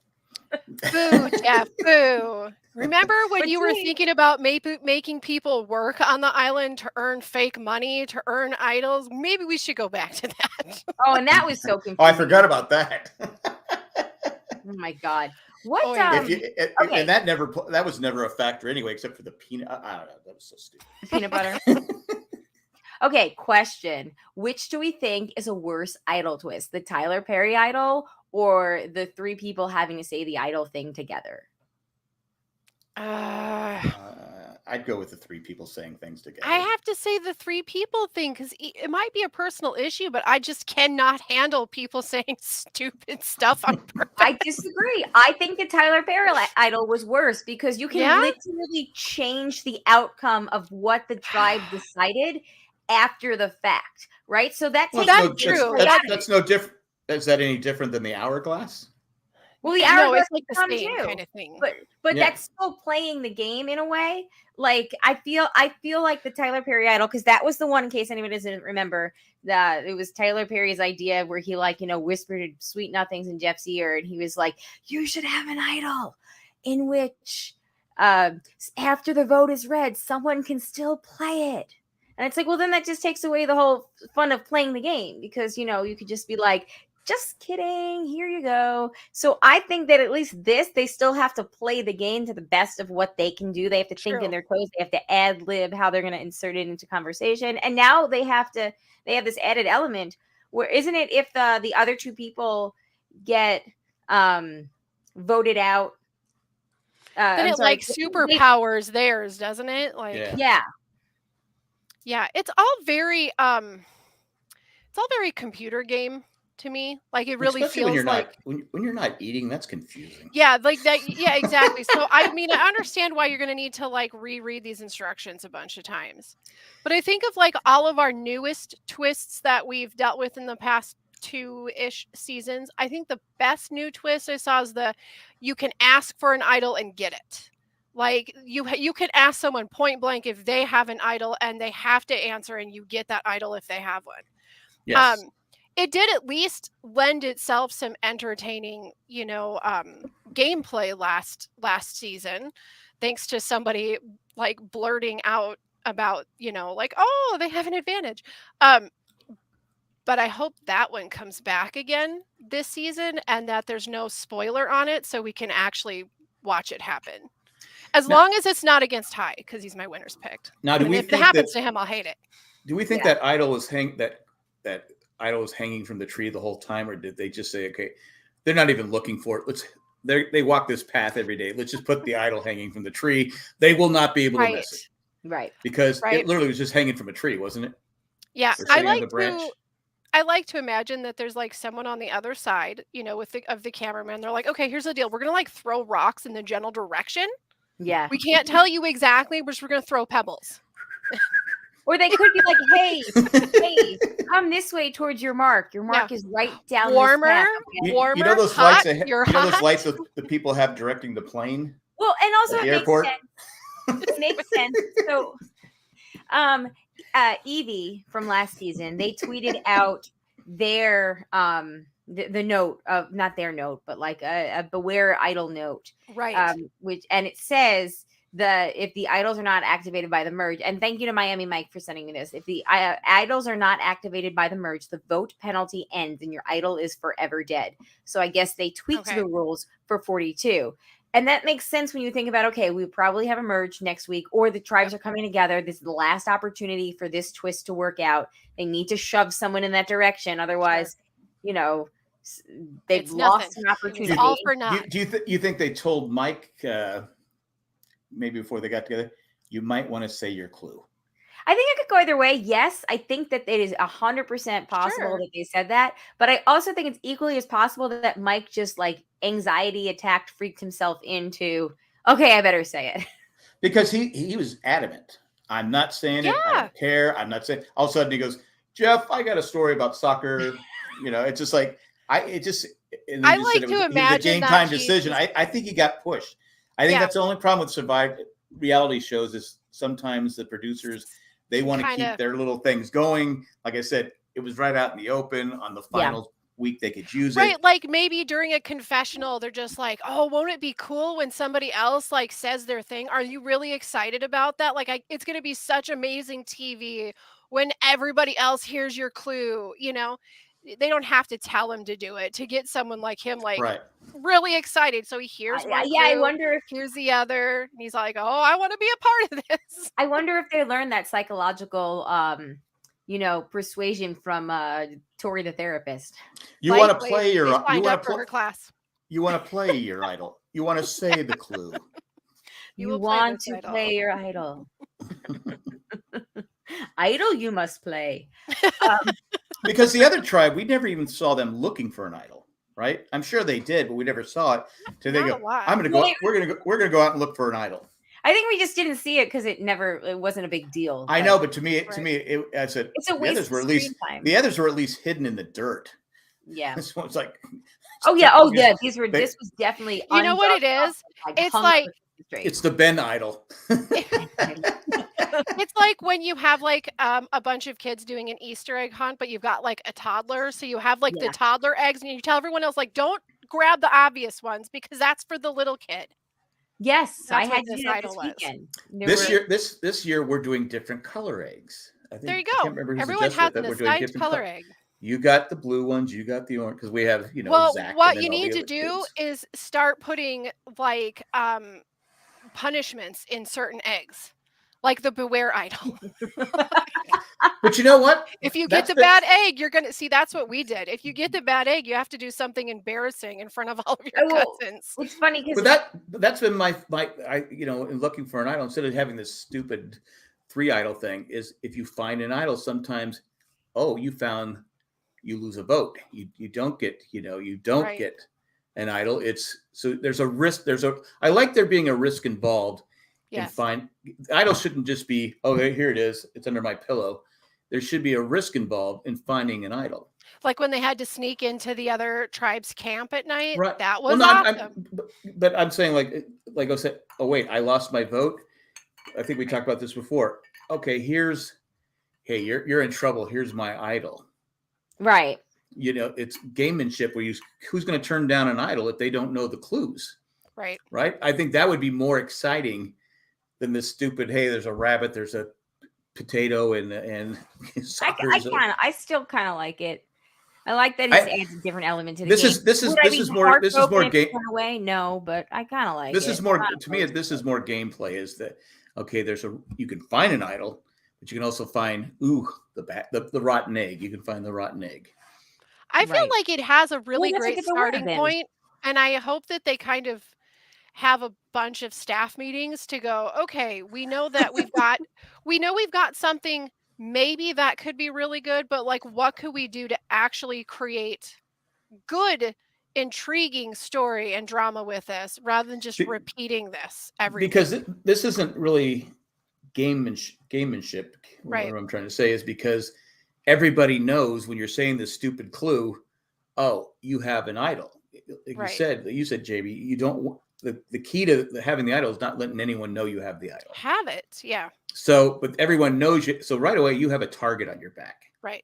Boo, Jeff, boo. Remember when you were thinking about making people work on the island to earn fake money, to earn idols? Maybe we should go back to that. Oh, and that was so confusing. Oh, I forgot about that. Oh my God. What? And that was never a factor anyway, except for the peanut. I don't know. That was so stupid. Peanut butter. Okay, question. Which do we think is a worse idol twist? The Tyler Perry idol or the 3 people having to say the idol thing together? I'd go with the 3 people saying things together. I have to say the 3 people thing because it might be a personal issue, but I just cannot handle people saying stupid stuff on purpose. I disagree. I think the Tyler Perry idol was worse because you can literally change the outcome of what the tribe decided after the fact, right? So that takes that's true. That's no different. Is that any different than the hourglass? Well, the hourglass it's like the same kind of thing. But that's still playing the game in a way. Like I feel like the Tyler Perry idol, because that was the one, in case anyone doesn't remember, that it was Tyler Perry's idea where he whispered sweet nothings in Jeff's ear, and he was like, "You should have an idol in which after the vote is read, someone can still play it." And it's like, well, then that just takes away the whole fun of playing the game, because you could just be like, just kidding, here you go. So I think that at least they still have to play the game to the best of what they can do. They have to think in their toes. They have to ad lib how they're going to insert it into conversation. And now they have this added element where, isn't it, if the other two people get voted out, then it superpowers theirs, doesn't it? Like, yeah, it's all very computer game to me. Like, it really especially feels when you're not eating, that's confusing. Yeah, like that. Yeah, exactly. So I mean, I understand why you're going to need to like reread these instructions a bunch of times. But I think of like all of our newest twists that we've dealt with in the past 2-ish seasons. I think the best new twist I saw is you can ask for an idol and get it. Like you could ask someone point blank if they have an idol, and they have to answer, and you get that idol if they have one. Yes. It did at least lend itself some entertaining, gameplay last season, thanks to somebody like blurting out about, like, oh, they have an advantage. But I hope that one comes back again this season, and that there's no spoiler on it, so we can actually watch it happen. As long as it's not against Ty, because he's my winner's picked. Now, if it happens to him, I'll hate it. Do we think that idol was that idol was hanging from the tree the whole time, or did they just say, okay, they're not even looking for it, they walk this path every day, let's just put the idol hanging from the tree, they will not be able to miss it, right? Because it literally was just hanging from a tree, wasn't it? Yeah, I like to imagine that there's like someone on the other side, of the cameraman. They're like, okay, here's the deal, we're gonna like throw rocks in the general direction. Yeah, we can't tell you exactly, we're gonna throw pebbles. Or they could be like, hey, come this way towards your mark. Your mark is right down warmer, this path. Warmer, you know those hot, lights those lights that the people have directing the plane? Well, and also at the airport? It makes sense. So Evie from last season, they tweeted out their the note of, not their note, but like a beware idol note. Right. And it says, if the idols are not activated by the merge, and thank you to Miami Mike for sending me this. If the idols are not activated by the merge, the vote penalty ends and your idol is forever dead. So I guess they tweaked the rules for 42. And that makes sense when you think about, okay, we probably have a merge next week, or the tribes are coming together. This is the last opportunity for this twist to work out. They need to shove someone in that direction. Otherwise, they've lost an opportunity. It's all for naught. Do you think they told Mike, maybe before they got together, you might want to say your clue? I think it could go either way. Yes, I think that it is 100% possible that they said that. But I also think it's equally as possible that Mike just like anxiety attacked, freaked himself into, okay, I better say it. Because he was adamant. I'm not saying it. I don't care. I'm not saying. All of a sudden he goes, Jeff, I got a story about soccer. It's just like, I like to imagine the game time decision. I think he got pushed. I think that's the only problem with survived reality shows is sometimes the producers, they want to keep their little things going. Like I said, it was right out in the open on the final week. They could use it. Right. Like maybe during a confessional, they're just like, oh, won't it be cool when somebody else like says their thing? Are you really excited about that? Like it's going to be such amazing TV when everybody else hears your clue, They don't have to tell him to do it to get someone like him, really excited. So he hears one clue, I wonder if here's the other. And he's like, oh, I want to be a part of this. I wonder if they learned that psychological, persuasion from Tori the therapist. You want to play your class. You want to play your idol. You want to say the clue. You want to play your idol. Idol, you must play. Because the other tribe, we never even saw them looking for an idol, right? I'm sure they did, but we never saw it. So they go, I'm going to go. We're going to go out and look for an idol. I think we just didn't see it because it wasn't a big deal. I know, but to me, I said it's a waste of screen time. The others were at least hidden in the dirt. Yeah. This one's like, yeah. This was definitely. You know what it is? It's like it's the Ben idol. It's like when you have like a bunch of kids doing an Easter egg hunt, but you've got like a toddler, so you have like the toddler eggs, and you tell everyone else like, don't grab the obvious ones because that's for the little kid. Yes, that's I had to do that this weekend. This year we're doing different color eggs. I think, there you go. Everyone has an assigned color egg. You got the blue ones, you got the orange, because we have, Well, Zach, what you need to do is start putting like punishments in certain eggs, like the beware idol. But you know what? If you get the bad egg, you're gonna see. That's what we did. If you get the bad egg, you have to do something embarrassing in front of all of your cousins. It's funny because that's been my in looking for an idol, instead of having this stupid 3 idol thing, is if you find an idol, sometimes, you lose a vote. You don't get get an idol. It's so there's a risk. I like there being a risk involved. Yes. Idol shouldn't just be, here it is, it's under my pillow. There should be a risk involved in finding an idol. Like when they had to sneak into the other tribe's camp at night. Right. That was awesome. But I'm saying like I said, wait, I lost my vote. I think we talked about this before. Okay, you're in trouble. Here's my idol. Right. It's gamemanship where who's going to turn down an idol if they don't know the clues. Right. Right. I think that would be more exciting than this stupid, hey, there's a rabbit, there's a potato, and I still kind of like it. I like that it adds a different element to the game. This is more game. Away? No, but I kind of like this. Is more to me. This is more gameplay. Is that okay? You can find an idol, but you can also find the rotten egg. You can find the rotten egg. I feel like it has a really great starting point, and I hope that they kind of have a bunch of staff meetings to go, okay, we know that we've got something maybe that could be really good, but like what could we do to actually create good, intriguing story and drama with this rather than just repeating this every because this isn't really gamemanship. Right. What I'm trying to say is because everybody knows when you're saying this stupid clue, you have an idol. Like you said, JB, you don't. The key to having the idol is not letting anyone know you have the idol. Have it, yeah. So, but everyone knows you. So right away, you have a target on your back. Right.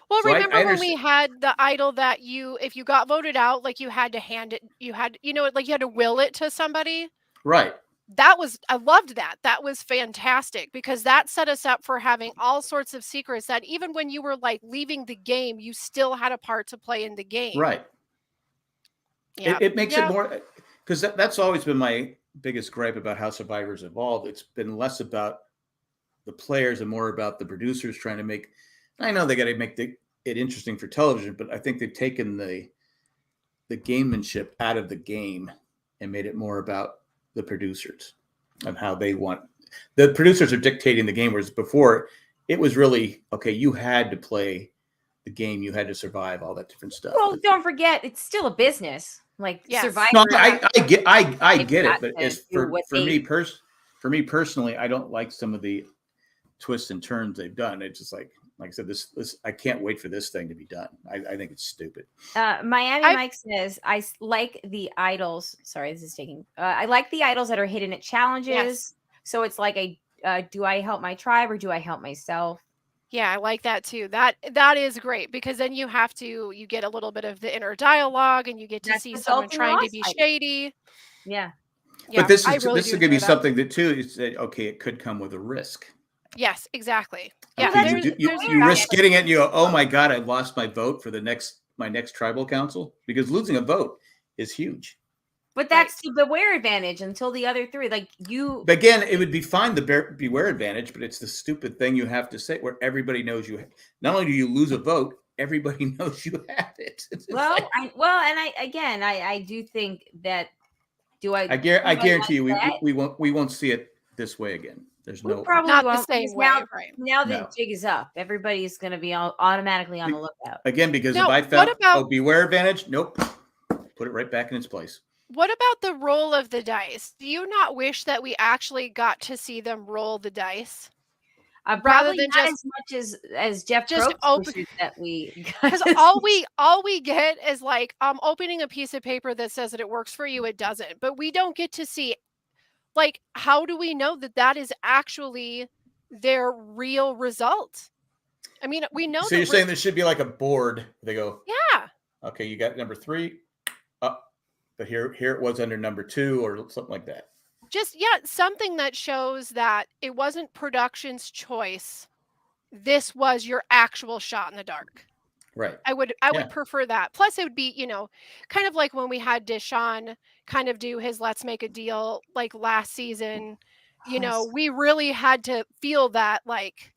Well, so remember when we had the idol that if you got voted out, like you had to hand it, you had to will it to somebody. Right. I loved that. That was fantastic because that set us up for having all sorts of secrets that even when you were like leaving the game, you still had a part to play in the game. Right. Yeah. It makes it more, because that's always been my biggest gripe about how Survivor's evolved. It's been less about the players and more about the producers trying to make. I know they got to make it interesting for television, but I think they've taken the gamemanship out of the game and made it more about the producers and how they want. The producers are dictating the game, whereas before it was really you had to play the game, you had to survive, all that different stuff. Well, don't forget, it's still a business. Like Survivor. No, I get it, but as for me personally, I don't like some of the twists and turns they've done. It's just like I said, this I can't wait for this thing to be done. I think it's stupid. Mike says, I like the idols. Sorry, this is taking. I like the idols that are hidden at challenges. Yes. So it's like do I help my tribe or do I help myself? Yeah, I like that too. That is great because then you get a little bit of the inner dialogue and you get to see someone trying to be shady. Yeah. But this is going to be something that too is that it could come with a risk. Yes, exactly. Yeah, you risk getting it and you go, oh my God, I lost my vote for my next tribal council, because losing a vote is huge. But that's the beware advantage until the other three, But again, it would be fine, the beware advantage, but it's the stupid thing you have to say where everybody knows you. Not only do you lose a vote, everybody knows you have it. I do think that. I guarantee you, we won't see it this way again. There's probably not the same way. Now that jig is up, everybody's going to be automatically on the lookout again, because if I found beware advantage, nope, put it right back in its place. What about the roll of the dice? Do you not wish that we actually got to see them roll the dice? Probably not as much as Jeff just Probst wishes that we, because all we get is like opening a piece of paper that says that it works for you, it doesn't. But we don't get to see, like, how do we know that that is actually their real result? I mean, we know. So you're saying there should be like a board. They go, yeah. Okay, you got number 3. But here it was under number 2 or something like that. Just, something that shows that it wasn't production's choice. This was your actual shot in the dark. Right. I would prefer that. Plus, it would be, kind of like when we had Deshaun kind of do his let's make a deal like last season. We really had to feel that, like,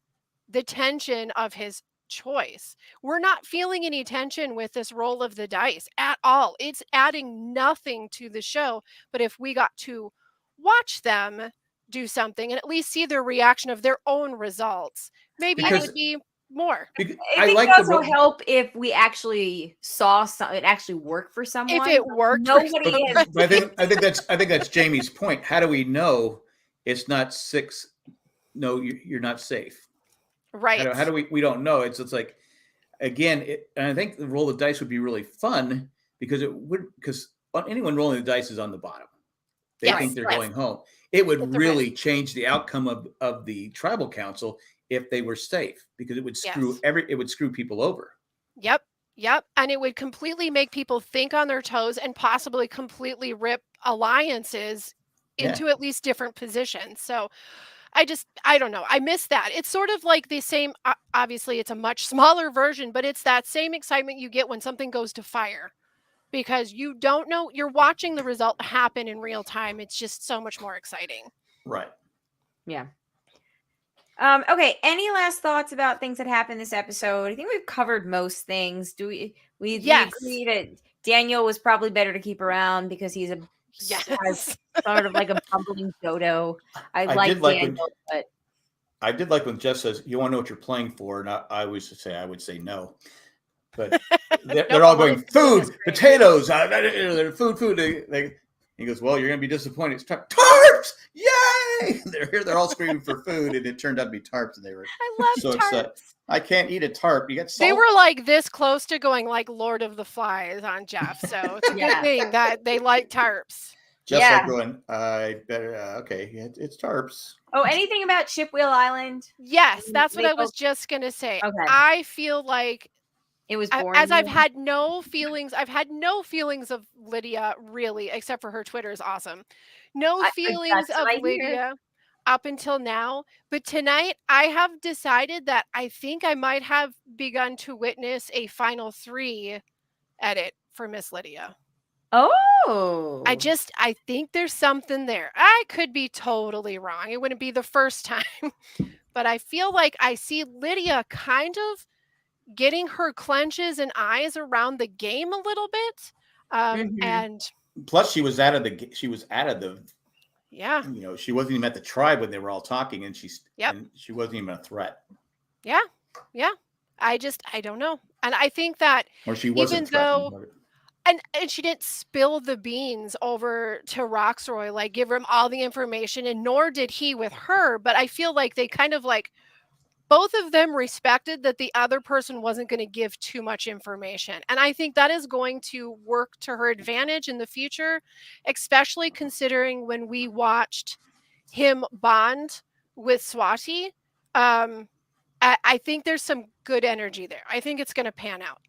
the tension of his choice. We're not feeling any tension with this roll of the dice at all. It's adding nothing to the show. But if we got to watch them do something and at least see their reaction of their own results, maybe it would be more. I think it would also help if we actually saw it actually work for someone. If it worked, nobody is. I think that's Jamie's point. How do we know it's not 6? No, you're not safe. Right. How do we don't know? It's like, again, and I think the roll of dice would be really fun because anyone rolling the dice is on the bottom. They think they're going home. It would really change the outcome of the tribal council if they were safe, because it would screw people over. Yep. And it would completely make people think on their toes and possibly completely rip alliances into at least different positions. So I don't know. I miss that. It's sort of like the same, obviously it's a much smaller version, but it's that same excitement you get when something goes to fire, because you don't know, you're watching the result happen in real time. It's just so much more exciting. Right. Yeah. Okay. Any last thoughts about things that happened this episode? I think we've covered most things. Do we agree that Daniel was probably better to keep around because he's sort of like a bumbling dodo. I like Daniel, but I did like when Jeff says, "You want to know what you're playing for?" And I would say no, but they're all going food, potatoes, food. He goes, "Well, you're going to be disappointed. It's tarps, yay!" They're all screaming for food, and it turned out to be tarps, and they were. I love tarps. I can't eat a tarp. You got salt. They were like this close to going like Lord of the Flies on Jeff, so it's a good thing that they like tarps. Jeff's like going, I better. Okay, it's tarps. Oh, anything about Chipwheel Island? Yes, that's what I was just gonna say. Okay. I feel like it was boring. As I've had no feelings. I've had no feelings of Lydia, really, except for her Twitter is awesome. No feelings of Lydia up until now. But tonight, I have decided that I think I might have begun to witness a final 3 edit for Miss Lydia. Oh. I think there's something there. I could be totally wrong. It wouldn't be the first time. But I feel like I see Lydia kind of getting her clenches and eyes around the game a little bit. And plus she was out of the she wasn't even at the tribe when they were all talking, and and she wasn't even a threat. Yeah. I don't know. And I think that or she wasn't and she didn't spill the beans over to Roxroy, like give him all the information, and nor did he with her. But I feel like they kind of like both of them respected that the other person wasn't going to give too much information. And I think that is going to work to her advantage in the future, especially considering when we watched him bond with Swati. I think there's some good energy there. I think it's going to pan out.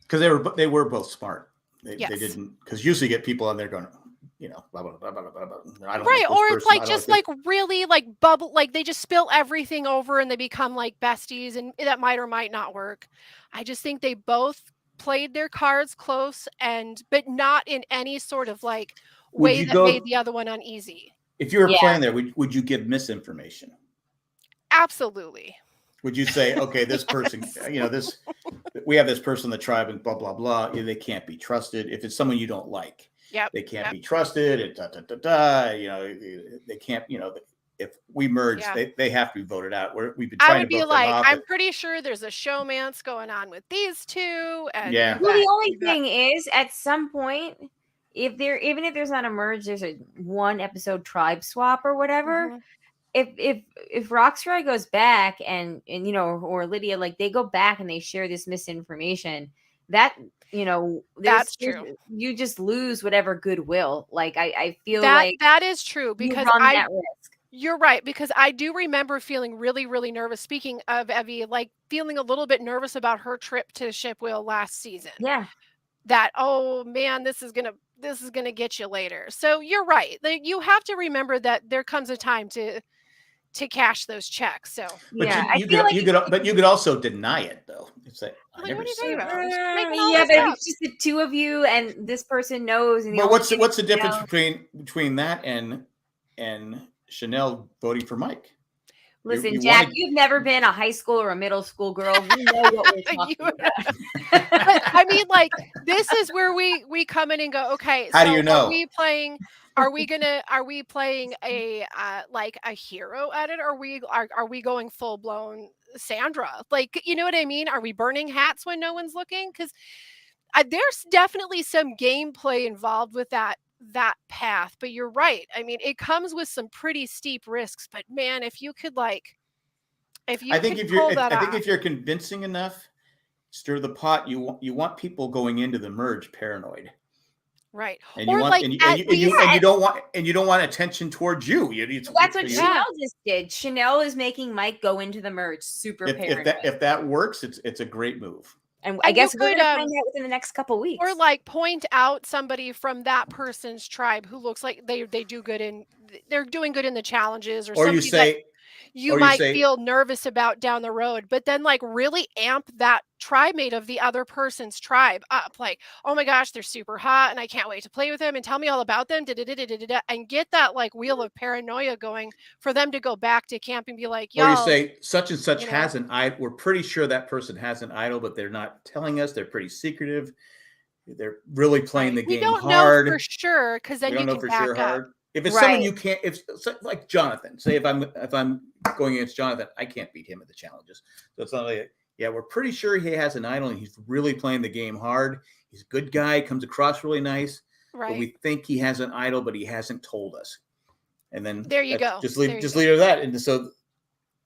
Because they were both smart. They didn't, because usually you get people on there going, blah, blah, blah, blah, blah, blah. I don't right. Or it's like just like really like bubble, like they just spill everything over and they become like besties, and that might or might not work. I just think they both played their cards close, but not in any sort of like way that made the other one uneasy. If you were playing there, would you give misinformation? Absolutely. Would you say, okay, this person, we have this person in the tribe and blah, blah, blah. They can't be trusted. If it's someone you don't like, they can't be trusted. And they can't, if we merge, they have to be voted out. We've been trying to vote them off. I'm pretty sure there's a showmance going on with these two. And well, the only thing is, at some point, even if there's not a merge, there's a 1 episode tribe swap or whatever. Mm-hmm. If Roxroy goes back and or Lydia, like they go back and they share this misinformation, that That's true. You just lose whatever goodwill. Like I feel that like that is true, because you run that risk. You're right, because I do remember feeling really, really nervous. Speaking of Evie, like feeling a little bit nervous about her trip to Shipwheel last season. Yeah. That, oh man, this is gonna get you later. So you're right. Like, you have to remember that there comes a time to cash those checks. So but yeah, you could also deny it though. It's like, I never said about? Yeah, but if it's just the two of you and this person knows. And well, what's the difference between that and Chanel voting for Mike? Listen, Jack, you've never been a high school or a middle school girl. You know what we're talking about. But, I mean, like, this is where we come in and go, okay, how do you know? Are we playing a like a hero edit, or are we going full blown Sandra? Like, you know what I mean? Are we burning hats when no one's looking? Because there's definitely some gameplay involved with that path. But you're right. I mean, it comes with some pretty steep risks. But man, if you could if you're convincing enough, stir the pot. You want people going into the merge paranoid. Right. And you don't want attention towards you. That's what Chanel just did. Chanel is making Mike go into the merge super paranoid. If that works, it's a great move. And I guess we're gonna find out within the next couple weeks. Or like point out somebody from that person's tribe who looks like they're doing good in the challenges, or somebody you say you might feel nervous about down the road, but then like really amp that tribe mate of the other person's tribe up. Like, oh my gosh, they're super hot and I can't wait to play with them, and tell me all about them, and get that like wheel of paranoia going for them to go back to camp and be like, yo. Or you say such and such has an idol. We're pretty sure that person has an idol, but they're not telling us. They're pretty secretive. They're really playing the game hard. We don't know for sure, because then you can back up. If it's someone you can't, if like Jonathan, say if I'm going against Jonathan, I can't beat him at the challenges. So it's not like, yeah, we're pretty sure he has an idol and he's really playing the game hard. He's a good guy, comes across really nice. Right. But we think he has an idol, but he hasn't told us. And then there you go. Just leave it at that. And so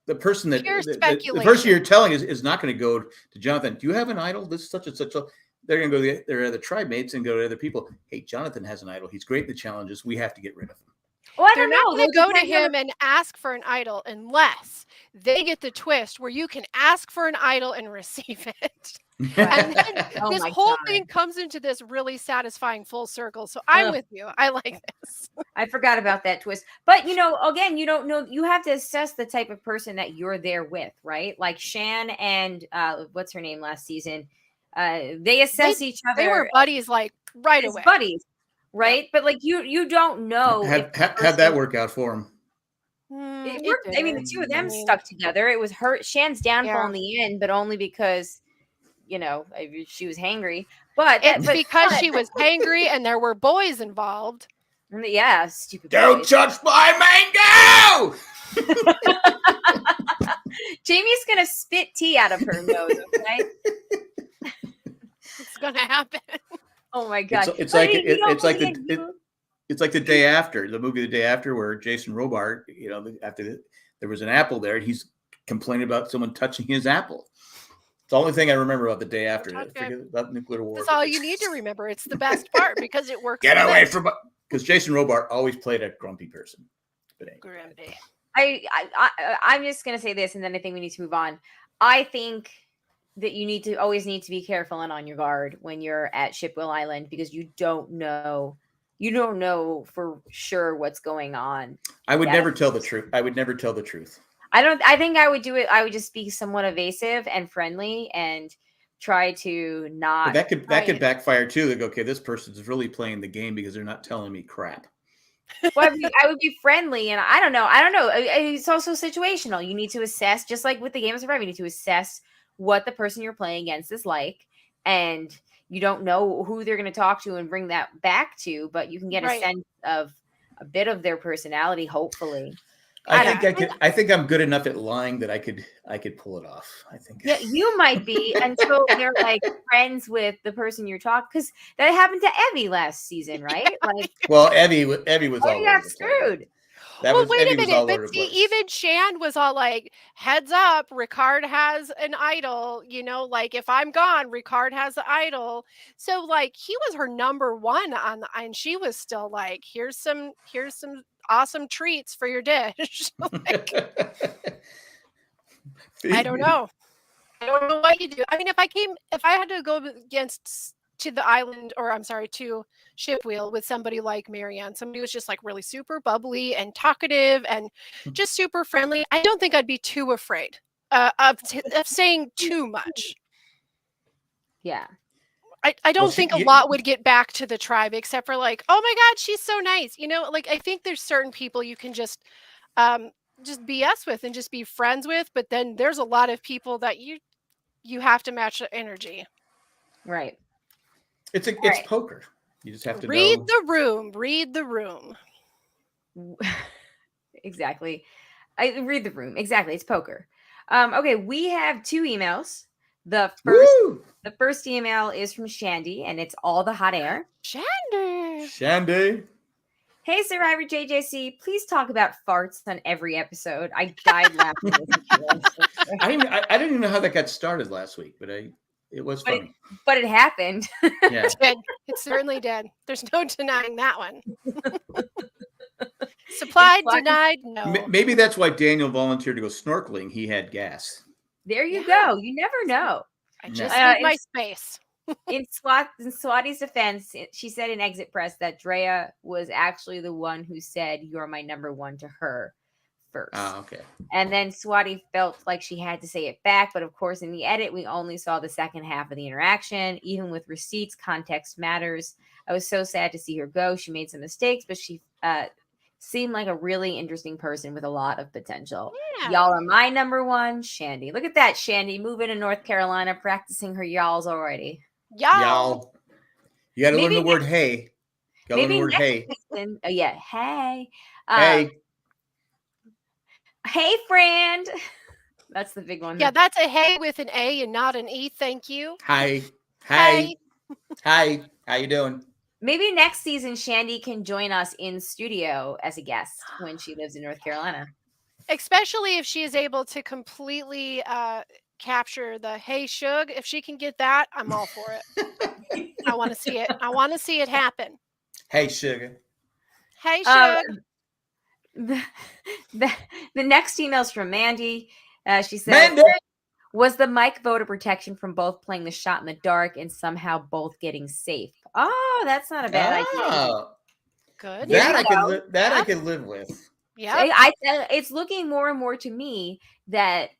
the person that the person you're telling is not going to go to Jonathan. Do you have an idol? This is such and such a. They're going to go to their other tribe mates and go to other people. Hey, Jonathan has an idol. He's great in the challenges. We have to get rid of him. Well, they're not going to go to him and ask for an idol unless they get the twist where you can ask for an idol and receive it. And then this whole thing comes into this really satisfying full circle. So I'm with you. I like this. I forgot about that twist. But, again, you don't know. You have to assess the type of person that you're there with, right? Like Shan and what's her name last season? They assess each other. They were buddies like right away. Buddies. Right, but like you don't know. How'd that work out for him? It worked. I mean, the two of them stuck together. It was Shan's downfall in the end, but only because she was hangry. But it's because she was hangry and there were boys involved. Yeah, stupid. Don't touch my mango. Jamie's gonna spit tea out of her nose. Okay, it's gonna happen. Oh my god! It's like the day after the movie, the day after, where Jason Robart, after there was an apple there, and he's complaining about someone touching his apple. It's the only thing I remember about the day after. Forget about nuclear war. That's all you need to remember. It's the best part because it works. Get away from because Jason Robart always played a grumpy person. But anyway. Grumpy. I'm just gonna say this, and then I think we need to move on. I think that you always need to be careful and on your guard when you're at Shipwheel Island, because you don't know for sure what's going on. I would never tell the truth. I think I would do it. I would just be somewhat evasive and friendly and try to not. But that could backfire too. They go, okay, this person's really playing the game because they're not telling me crap. Well, I would be friendly, and I don't know. It's also situational. You need to assess, just like with the Game of Survival, you need to assess what the person you're playing against is like, and you don't know who they're going to talk to and bring that back to, but you can get a sense of a bit of their personality, hopefully. I think I'm good enough at lying that I could pull it off. I think. Yeah, you might be until they're like friends with the person you're talking, because that happened to Evie last season, right? Like, well, Evie was all got screwed. Wait a minute, but see, even Shan was all like, heads up, Ricard has an idol, like if I'm gone, Ricard has an idol. So like he was her number one and she was still like, here's some awesome treats for your dish. Like, I don't know what you do. I mean, if I had to go to the island, or I'm sorry, to Shipwheel with somebody like Marianne, somebody who's just like really super bubbly and talkative and just super friendly, I don't think I'd be too afraid of saying too much. Yeah. I don't think a lot would get back to the tribe, except for like, oh my God, she's so nice. Like I think there's certain people you can just BS with and just be friends with, but then there's a lot of people that you have to match the energy. Right. It's poker. You just have to read the room. Exactly. I read the room. Exactly. It's poker. Okay, we have 2 emails. The first email is from Shandy, and it's all the hot air. Shandy. Hey, Survivor JJC, please talk about farts on every episode. I died laughing. I didn't even know how that got started last week, but it was funny. But it happened. Yeah. It certainly did. There's no denying that one. Supplied, denied, no. Maybe that's why Daniel volunteered to go snorkeling. He had gas. There you go. You never know. I just need my space. In Swati's defense, she said in Exit Press that Drea was actually the one who said, "You're my number one" to her first. Oh, okay. And then Swati felt like she had to say it back. But of course, in the edit, we only saw the second half of the interaction. Even with receipts, context matters. I was so sad to see her go. She made some mistakes, but she seemed like a really interesting person with a lot of potential. Yeah. Y'all are my number one, Shandy. Look at that, Shandy, moving to North Carolina, practicing her y'alls already. Y'all. You got to learn the word hey. You got to learn the word hey. Season, yeah, hey. Hey. Hey, friend. That's the big one. Yeah, that's a hey with an A and not an E. Thank you. Hi. Hi. Hi. How you doing? Maybe next season, Shandy can join us in studio as a guest when she lives in North Carolina. Especially if she is able to completely capture the hey, Shug. If she can get that, I'm all for it. I want to see it. I want to see it happen. Hey, Sugar. Hey, Shug. The next email is from Mandy. She said, Mandy! Was the mic voter protection from both playing the shot in the dark and somehow both getting safe? Oh, that's not a bad idea. Good. That I could live with. Yeah, it's looking more and more to me that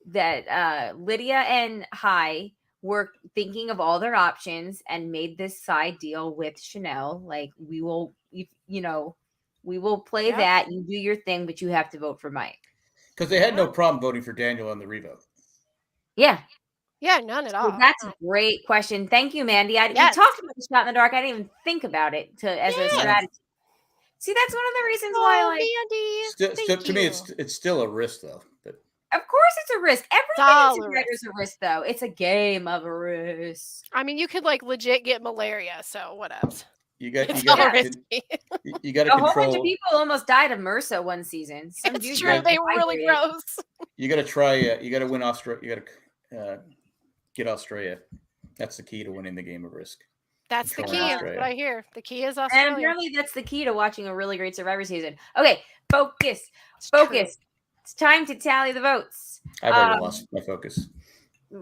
Lydia and Hai were thinking of all their options and made this side deal with Chanel. Like, we will, we will play that. You do your thing, but you have to vote for Mike. Because they had no problem voting for Daniel on the revote. Yeah. Yeah, none at all. So that's a great question. Thank you, Mandy. We talked about the shot in the dark. I didn't even think about it as a strategy. See, that's one of the reasons why, Mandy. To me, it's still a risk, though. But of course, it's a risk. Everything is a risk, though. It's a game of a risk. I mean, you could legit get malaria. So what else? You got to control. A whole bunch of people almost died of MRSA one season. It's true. They were really gross. You got to try. You got to win Australia. You got to get Australia. That's the key to winning the game of risk. That's the key. That's what I hear. The key is Australia. And apparently that's the key to watching a really great Survivor season. Okay, focus. It's time to tally the votes. I've already lost my focus.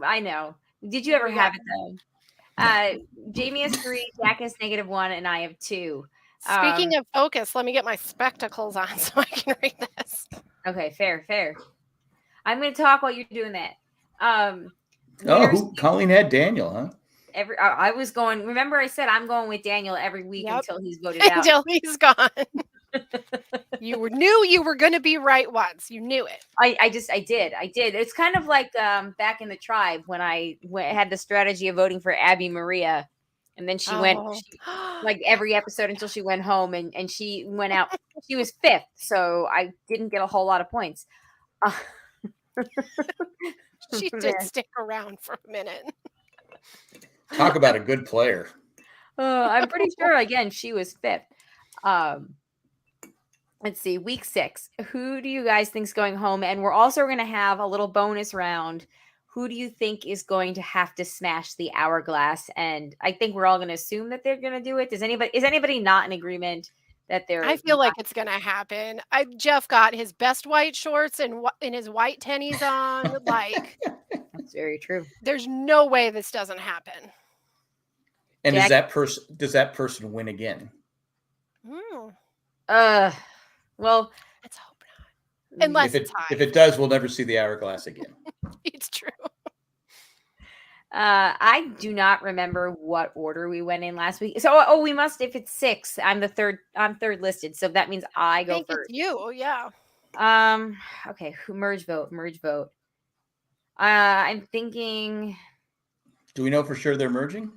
I know. Did you ever have it, though? Jamie has 3, Jack has -1, and I have 2. Speaking of focus, let me get my spectacles on so I can read this. Okay, fair. I'm going to talk while you're doing that. Colleen had Daniel, huh? I was going. Remember, I said I'm going with Daniel every week until he's voted out. Until he's gone. You knew you were going to be right once. You knew it. I did. It's kind of like back in the tribe when I had the strategy of voting for Abby Maria, And then she went like every episode until she went home, and she went out. She was 5th, so I didn't get a whole lot of points. She did stick around for a minute. Talk about a good player. I'm pretty sure, again, she was 5th. Let's see, week 6. Who do you guys think is going home? And we're also going to have a little bonus round. Who do you think is going to have to smash the hourglass? And I think we're all going to assume that they're going to do it. Is anybody not in agreement that they're? I feel like it's going to happen. Jeff got his best white shorts and his white tennies on. Like, that's very true. There's no way this doesn't happen. And does that person win again? Well, let's hope not. Unless if it does, we'll never see the hourglass again. It's true. I do not remember what order we went in last week. So, we must. If it's 6, I'm the third. I'm third listed, so that means I go first. It's you, yeah. Okay. Merge vote. I'm thinking. Do we know for sure they're merging?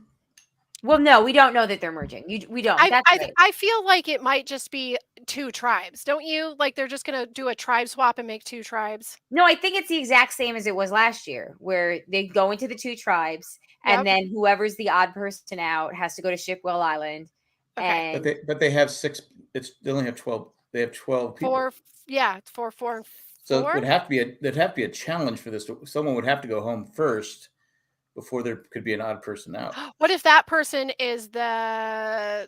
Well, no, we don't know that they're merging. We don't. I feel like it might just be 2 tribes, don't you? Like they're just going to do a tribe swap and make 2 tribes. No, I think it's the exact same as it was last year, where they go into the 2 tribes, and then whoever's the odd person out has to go to Shipwell Island. Okay. And but they have 6. They only have 12. They have 12 people. 4, it's 4, 4, and 4. So there'd have to be a challenge for this. Someone would have to go home first before there could be an odd person out. What if that person is the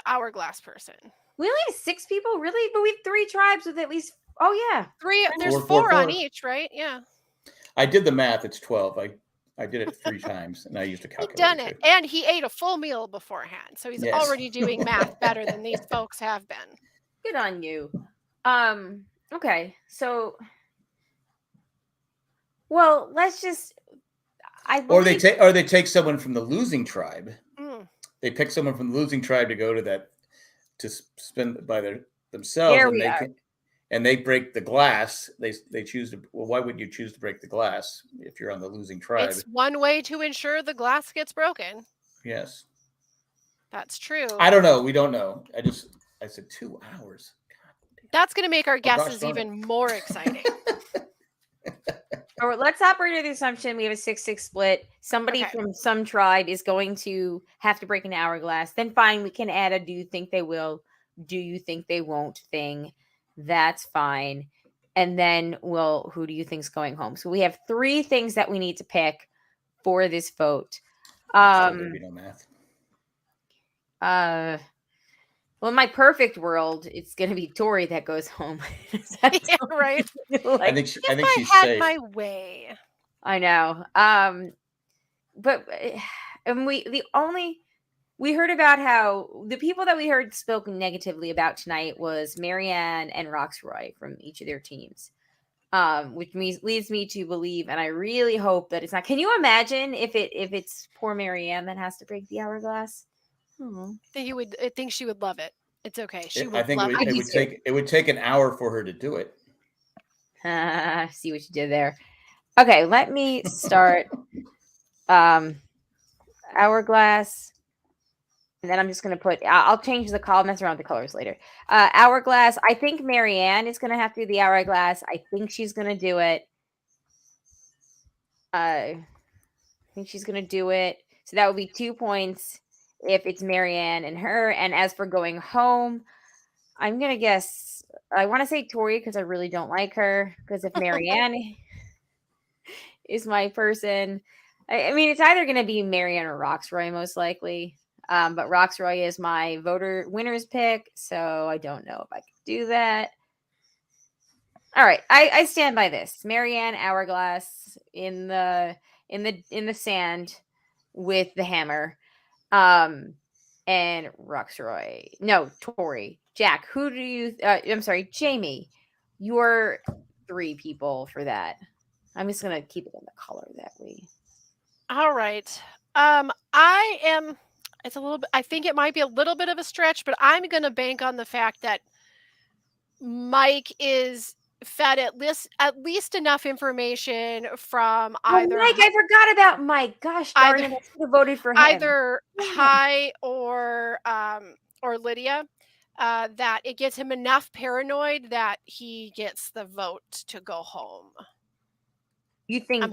hourglass person? We only have 6 people, really? But we have 3 tribes with at least 3. There's 4 on each, right? Yeah. I did the math. It's 12. I did it 3 times, and I used a calculator. He's done it, and he ate a full meal beforehand, so he's already doing math better than these folks have been. Good on you. Okay, so, well, let's just. Or they take someone from the losing tribe. They pick someone from the losing tribe to go to spend by themselves, and they break the glass. They choose to. Well, why would you choose to break the glass if you're on the losing tribe? It's one way to ensure the glass gets broken. Yes, that's true. I don't know. We don't know. I said 2 hours. That's going to make our guesses even more exciting. All right, let's operate under the assumption we have a 6-6 split. Somebody from some tribe is going to have to break an hourglass. Then fine, we can add a do you think they will, do you think they won't thing. That's fine. And then who do you think's going home? So we have 3 things that we need to pick for this vote. There'd be no math. Well, in my perfect world, it's going to be Tori that goes home. Yeah, right. Like, I think she's had safe. My way. I know. But and we heard about how the people that we heard spoke negatively about tonight was Marianne and Roxroy from each of their teams. Which leads me to believe, and I really hope that it's not. Can you imagine if it's poor Marianne that has to break the hourglass? I think she would love it. It's okay. She would. I think it would take an hour for her to do it. See what you did there. Okay, let me start. Hourglass, and then I'm just going to put. I'll change the column. Mess around with the colors later. Hourglass. I think Marianne is going to have to do the hourglass. I think she's going to do it. I think she's going to do it. So that would be 2 points if it's Marianne and her. And as for going home, I'm going to guess, I want to say Tori because I really don't like her. Because if Marianne is my person, I mean, it's either going to be Marianne or Roxroy most likely. But Roxroy is my winner's pick. So I don't know if I could do that. All right. I stand by this. Marianne hourglass in the sand with the hammer. And Roxroy. No, Tori. Jack, who do you I'm sorry, Jamie. You're 3 people for that. I'm just gonna keep it in the color that way. All right. It's a little bit, I think it might be a little bit of a stretch, but I'm gonna bank on the fact that Mike is fed at least enough information from either Mike, I forgot about Mike. Gosh darn it, I should have voted for him. Either Hai or Lydia, that it gets him enough paranoid that he gets the vote to go home. You think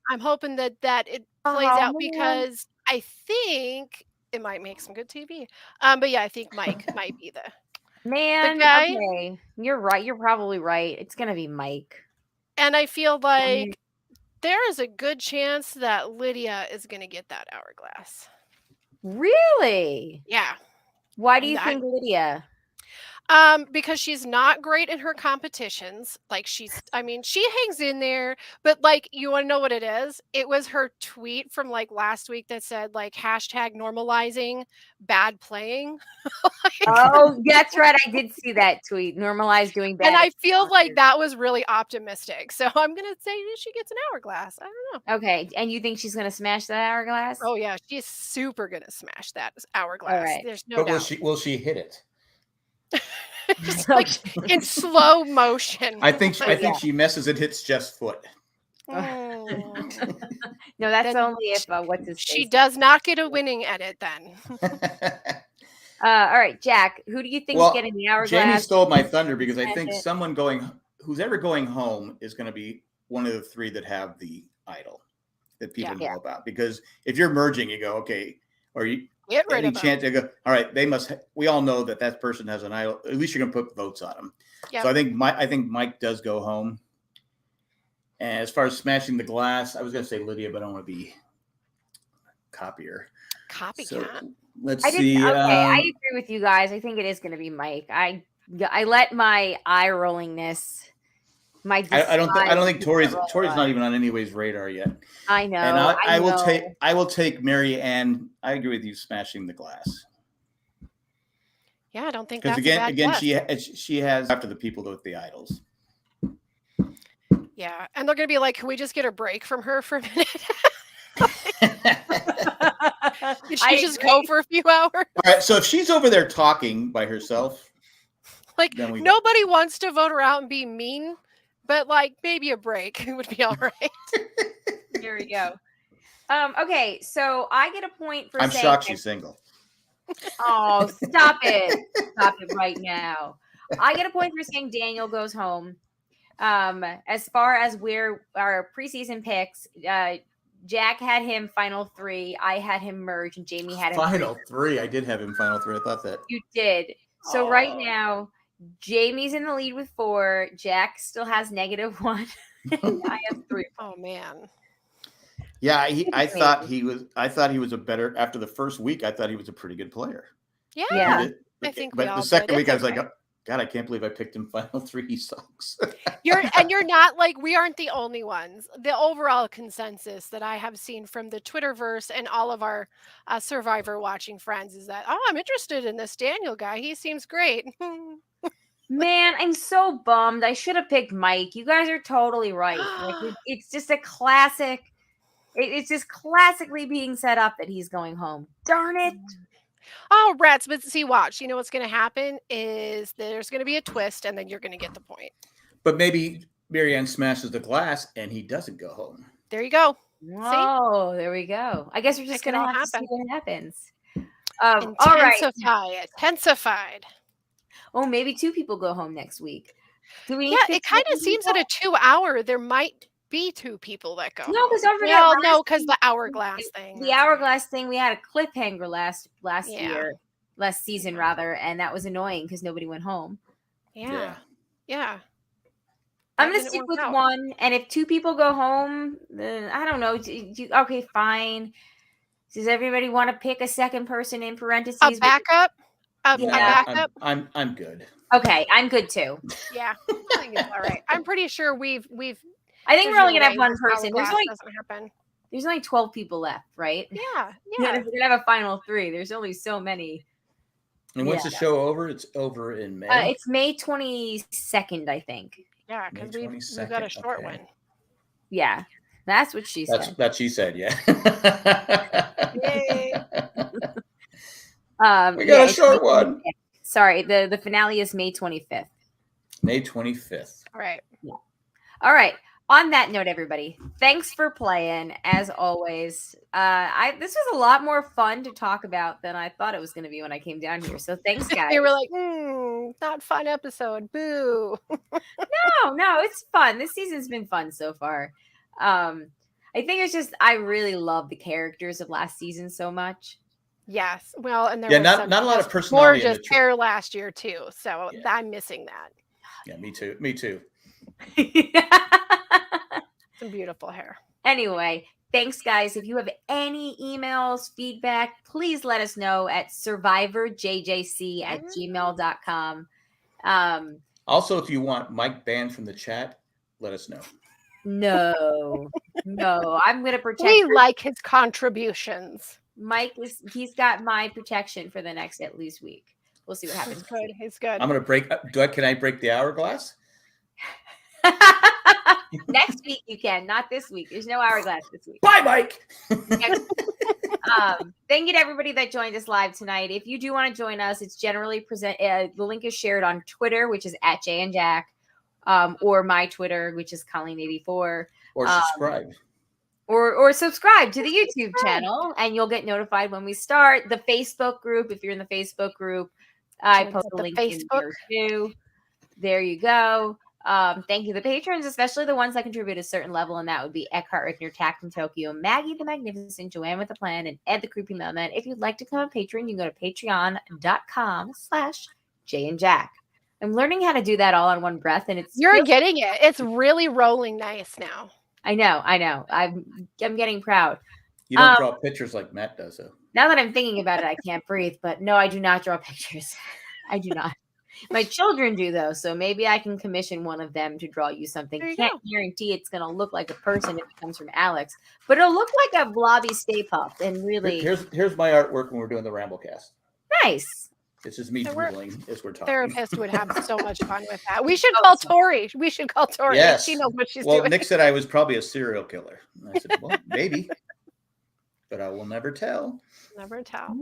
I'm hoping that it plays out, because I think it might make some good TV. But yeah, I think Mike might be the guy. Okay, you're right. You're probably right. It's gonna be Mike. And I feel like there is a good chance that Lydia is gonna get that hourglass. Really? Yeah. Why do you think Lydia? Because she's not great in her competitions. Like she hangs in there, but like, you want to know what it is? It was her tweet from like last week that said like #normalizing bad playing. Oh, that's right. I did see that tweet. Normalize doing bad. And I feel like that was really optimistic. So I'm going to say she gets an hourglass. I don't know. Okay. And you think she's going to smash that hourglass? Oh yeah. She's super going to smash that hourglass. Right. There's no doubt. Will she hit it? Just like in slow motion. I think she messes and hits Jeff's foot. No, that's only if what's his she does not get a winning edit then. All right, Jack, who do you think is getting the hourglass? Jamie stole my thunder, because I think who's ever going home is going to be one of the three that have the idol that people know about. Because if you're merging, you go, okay, or you get rid of chance to go, all right, we all know that person has an idol. At least you're going to put votes on them. Yep. So I think Mike does go home. And as far as smashing the glass, I was going to say Lydia, but I don't want to be copycat. So, let's see. Okay, I agree with you guys. I think it is going to be Mike. I let my eye rollingness. I don't think Tori's not even on anybody's radar yet. I know. And I will take Mary Ann. I agree with you, smashing the glass. Yeah, I don't think that's because again guess. she has after the people with the idols. Yeah, and they're going to be like, can we just get a break from her for a minute? Did she just go for a few hours? All right, so if she's over there talking by herself, like nobody wants to vote her out and be mean, but like maybe a break would be all right. There we go. Okay, so I get a point for I'm shocked she's single. Oh, stop it. Stop it right now. I get a point for saying Daniel goes home. As far as where our preseason picks, Jack had him final 3. I had him merge, and Jamie had him final 3. I did have him final 3. I thought that you did. So right now, Jamie's in the lead with 4. Jack still has -1. I have 3. Oh man. Yeah, I thought he was a better after the first week. I thought he was a pretty good player. Yeah. I think. But the second week, I was like, God, I can't believe I picked him final 3. He sucks. You're not like, we aren't the only ones. The overall consensus that I have seen from the Twitterverse and all of our Survivor watching friends is that, I'm interested in this Daniel guy. He seems great. Man, I'm so bummed. I should have picked Mike. You guys are totally right. Like, it's just a classic. It's just classically being set up that he's going home. Darn it. Oh, rats, but see, watch. You know what's going to happen is there's going to be a twist, and then you're going to get the point. But maybe Marianne smashes the glass, and he doesn't go home. There you go. Oh, there we go. I guess we're just going to have to see what happens. All right. Intensified. Oh, maybe 2 people go home next week. Do we? Yeah, it kind of seems at a 2-hour there might be 2 people that go. No, because don't forget. No, because the hourglass thing. The hourglass thing. We had a cliffhanger last season rather, and that was annoying because nobody went home. Yeah. I'm gonna stick with 1, and if 2 people go home, then I don't know. Okay, fine. Does everybody want to pick a second person in parentheses? A backup. A backup. I'm good. Okay, I'm good too. Yeah, I think it's all right. I'm pretty sure we've. I think we're only gonna have 1 person. There's only 12 people left, right? Yeah. If we're gonna have a final 3, there's only so many. And when's the show over? It's over in May. It's May 22nd, I think. Yeah, because we've got a short one. Yeah, that's what she said. That she said, yeah. Yay. We got a short one. Sorry, the finale is May 25th. May 25th. All right. All right. On that note, everybody, thanks for playing. As always, this was a lot more fun to talk about than I thought it was going to be when I came down here. So thanks, guys. You were like, not fun episode. Boo. No, it's fun. This season's been fun so far. I think it's just I really love the characters of last season so much. Yes. Well, and there was not a lot of personality. Gorgeous hair last year too. So I'm missing that. Yeah, me too. Me too. Some beautiful hair. Anyway, thanks, guys. If you have any emails, feedback, please let us know at survivorjjc@gmail.com. Also, if you want Mike banned from the chat, let us know. No, I'm going to protect. We like his contributions. Mike he's got my protection for the next at least week. We'll see what happens. He's good. I'm going to break. Can I break the hourglass? Next week you can, not this week. There's no hourglass this week. Bye, Mike. Thank you to everybody that joined us live tonight. If you do want to join us, it's generally the link is shared on Twitter, which is @JandJack, or my Twitter, which is Colleen84. Or subscribe. Or subscribe to the YouTube channel, and you'll get notified when we start. The Facebook group, if you're in the Facebook group, I post a link in there too. There you go. Thank you to the patrons, especially the ones that contribute a certain level, and that would be Eckhart, Rickner, Tack from Tokyo, Maggie the Magnificent, Joanne with a Plan, and Ed the Creepy Mailman. If you'd like to become a patron, you can go to patreon.com/JandJack. I'm learning how to do that all on one breath, and you're getting it. It's really rolling nice now. I know. I'm getting proud. You don't draw pictures like Matt does, though. Now that I'm thinking about it, I can't breathe. But no, I do not draw pictures. I do not. My children do, though, so maybe I can commission one of them to draw you something. Can't guarantee it's going to look like a person if it comes from Alex, but it'll look like a blobby Stay Puft. And really, here's my artwork when we're doing the Ramblecast. Nice. This is me doodling as we're talking. Therapist would have so much fun with that. We should call Tori. Yes. She knows what she's doing. Well, Nick said I was probably a serial killer. And I said, well, maybe. But I will never tell. Never tell.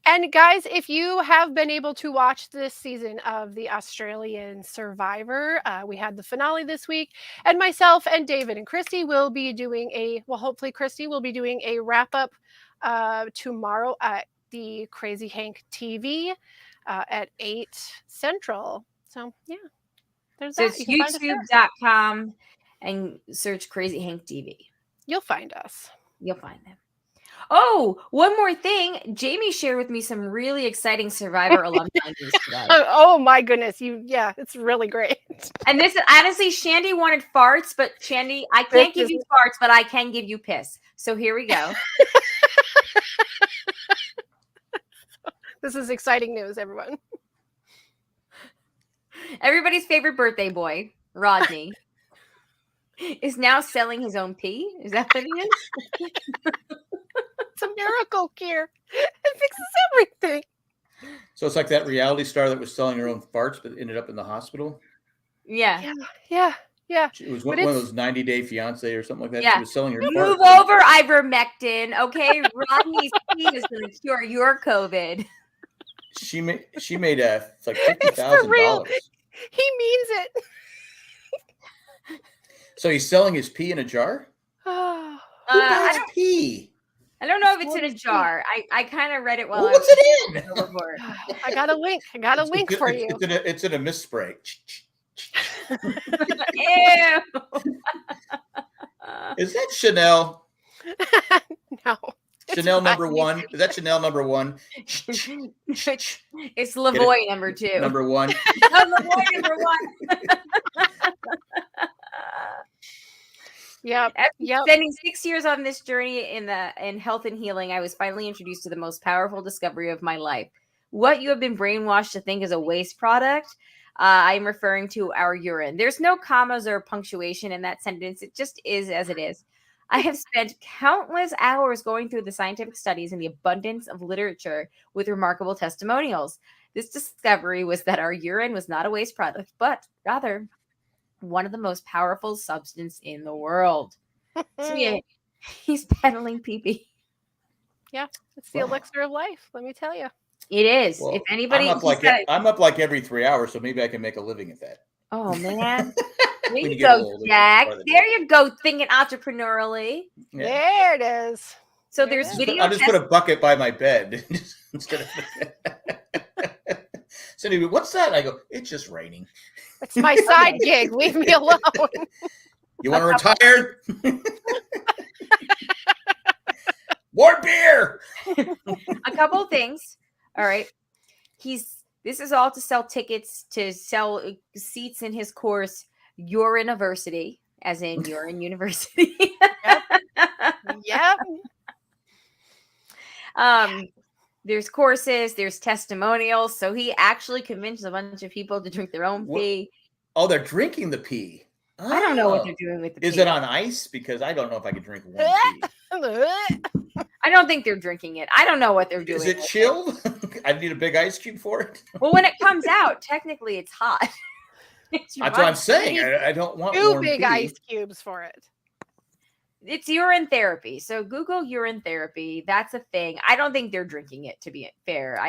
And guys, if you have been able to watch this season of the Australian Survivor, we had the finale this week, and myself and David and Christy will be doing hopefully Christy will be doing a wrap-up tomorrow at the Crazy Hank TV at 8 Central. So yeah, there's that. It's youtube.com and search Crazy Hank TV. You'll find us. You'll find them. Oh, one more thing. Jamie shared with me some really exciting Survivor alumni news today. Oh my goodness. It's really great. And this is honestly, Shandy wanted farts, but Shandy, I can't give you farts, but I can give you piss. So here we go. This is exciting news, everyone. Everybody's favorite birthday boy, Rodney, is now selling his own pee. Is that what he is? It's a miracle cure. It fixes everything. So it's like that reality star that was selling her own farts, but ended up in the hospital. Yeah. It was one of those 90-day fiance or something like that. Yeah. She was selling her Move farts. over, ivermectin. Okay, Rodney's pee is going to cure your COVID. She made like $50,000. He means it. So he's selling his pee in a jar? Oh. Who buys pee? I don't know if it's in a jar. I kind of read it while what's it in? I got a link. For you. It's in a mist spray. Ew. Is that Chanel? No. Chanel number 1. Is that Chanel number 1? It's Lavoie number 2. Number 1. Lavoie number 1. Yep. Spending 6 years on this journey in health and healing, I was finally introduced to the most powerful discovery of my life. What you have been brainwashed to think is a waste product, I'm referring to our urine. There's no commas or punctuation in that sentence. It just is as it is. I have spent countless hours going through the scientific studies and the abundance of literature with remarkable testimonials. This discovery was that our urine was not a waste product, but rather one of the most powerful substances in the world. So yeah, he's peddling pee-pee. Yeah, it's the elixir of life, let me tell you. It is. Well, if anybody, I'm up like every 3 hours, so maybe I can make a living at that. Oh man. There When you you get go, old, it's Jack. part of There you go, thinking entrepreneurially. Yeah. There it is. So There it there's is. video. I'll just put a bucket by my bed instead of. So anyway, what's that? I go, it's just raining. It's my side gig. Leave me alone. You want to retire? More beer. A couple of things. All right. This is all to sell tickets, to sell seats in his course, Your University, as in you're in university. Yep. There's courses, there's testimonials. So he actually convinced a bunch of people to drink their own pee. Oh, they're drinking the pee. Oh. I don't know what they're doing with the pee. Is it on ice? Because I don't know if I could drink one pee. I don't think they're drinking it. I don't know what they're doing. Is it chilled? I need a big ice cube for it. Well, when it comes out, technically it's hot. That's what I'm saying. I don't want two warm big pee. ice cubes for it. It's urine therapy. So Google urine therapy. That's a thing. I don't think they're drinking it, to be fair.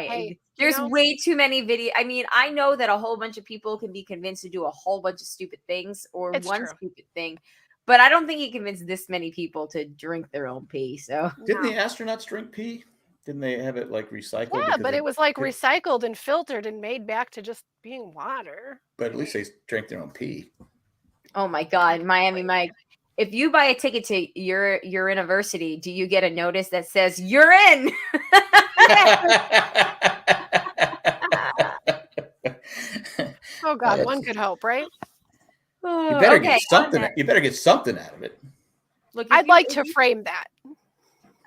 There's way too many videos. I mean, I know that a whole bunch of people can be convinced to do a whole bunch of stupid things or stupid thing, but I don't think he convinced this many people to drink their own pee. So didn't the astronauts drink pee? Didn't they have it like recycled? Yeah, but it was like recycled and filtered and made back to just being water. But at least they drank their own pee. Oh my God, Miami Mike. If you buy a ticket to your university, do you get a notice that says you're in? Oh God, one could hope, right? You better get something. You better get something out of it. Look, I'd like to frame that.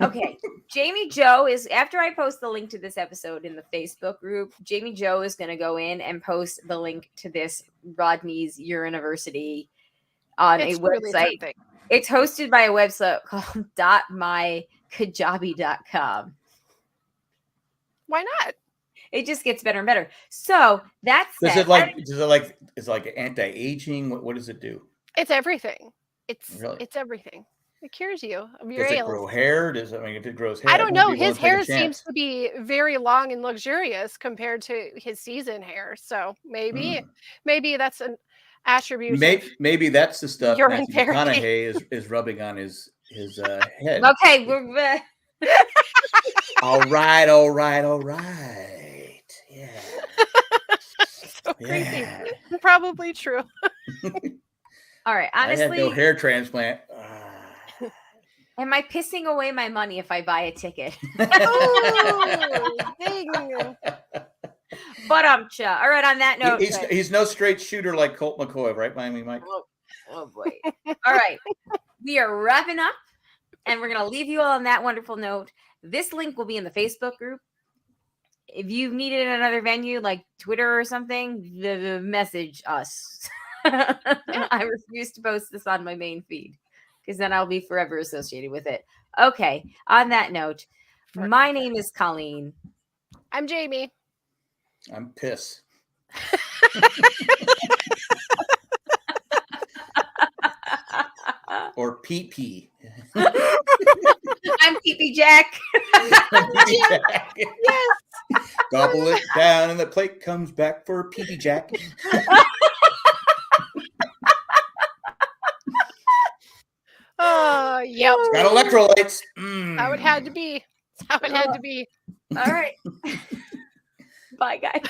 Okay, Jamie Joe is, after I post the link to this episode in the Facebook group, Jamie Joe is going to go in and post the link to this Rodney's University on a website. Really, it's hosted by a website called .mykajabi.com. Why not? It just gets better and better. So that's is it like anti-aging? What does it do? It's everything. It's everything. It cures you of your ails. Does it grow hair? If it grows hair? I don't know. His hair seems to be very long and luxurious compared to his season hair. So maybe that's an attribute. Maybe that's the stuff Matthew McConaughey is rubbing on his head. Okay, we're all right. Yeah. So creepy. Probably true. All right. Honestly, I had no hair transplant. Am I pissing away my money if I buy a ticket? Oh, dang. But all right, on that note. He's no straight shooter like Colt McCoy, right, Miami Mike? Oh boy. All right. We are wrapping up, and we're going to leave you all on that wonderful note. This link will be in the Facebook group. If you needed another venue like Twitter or something, message us. I refuse to post this on my main feed, because then I'll be forever associated with it. Okay. On that note, my name is Colleen. I'm Jamie. I'm Piss. Or PP. I'm PP Jack. Jack. Yes. Gobble it down and the plate comes back for PP Jack. Oh, yep. It's got electrolytes. How it had to be. How it had to be. All right. Bye, guys.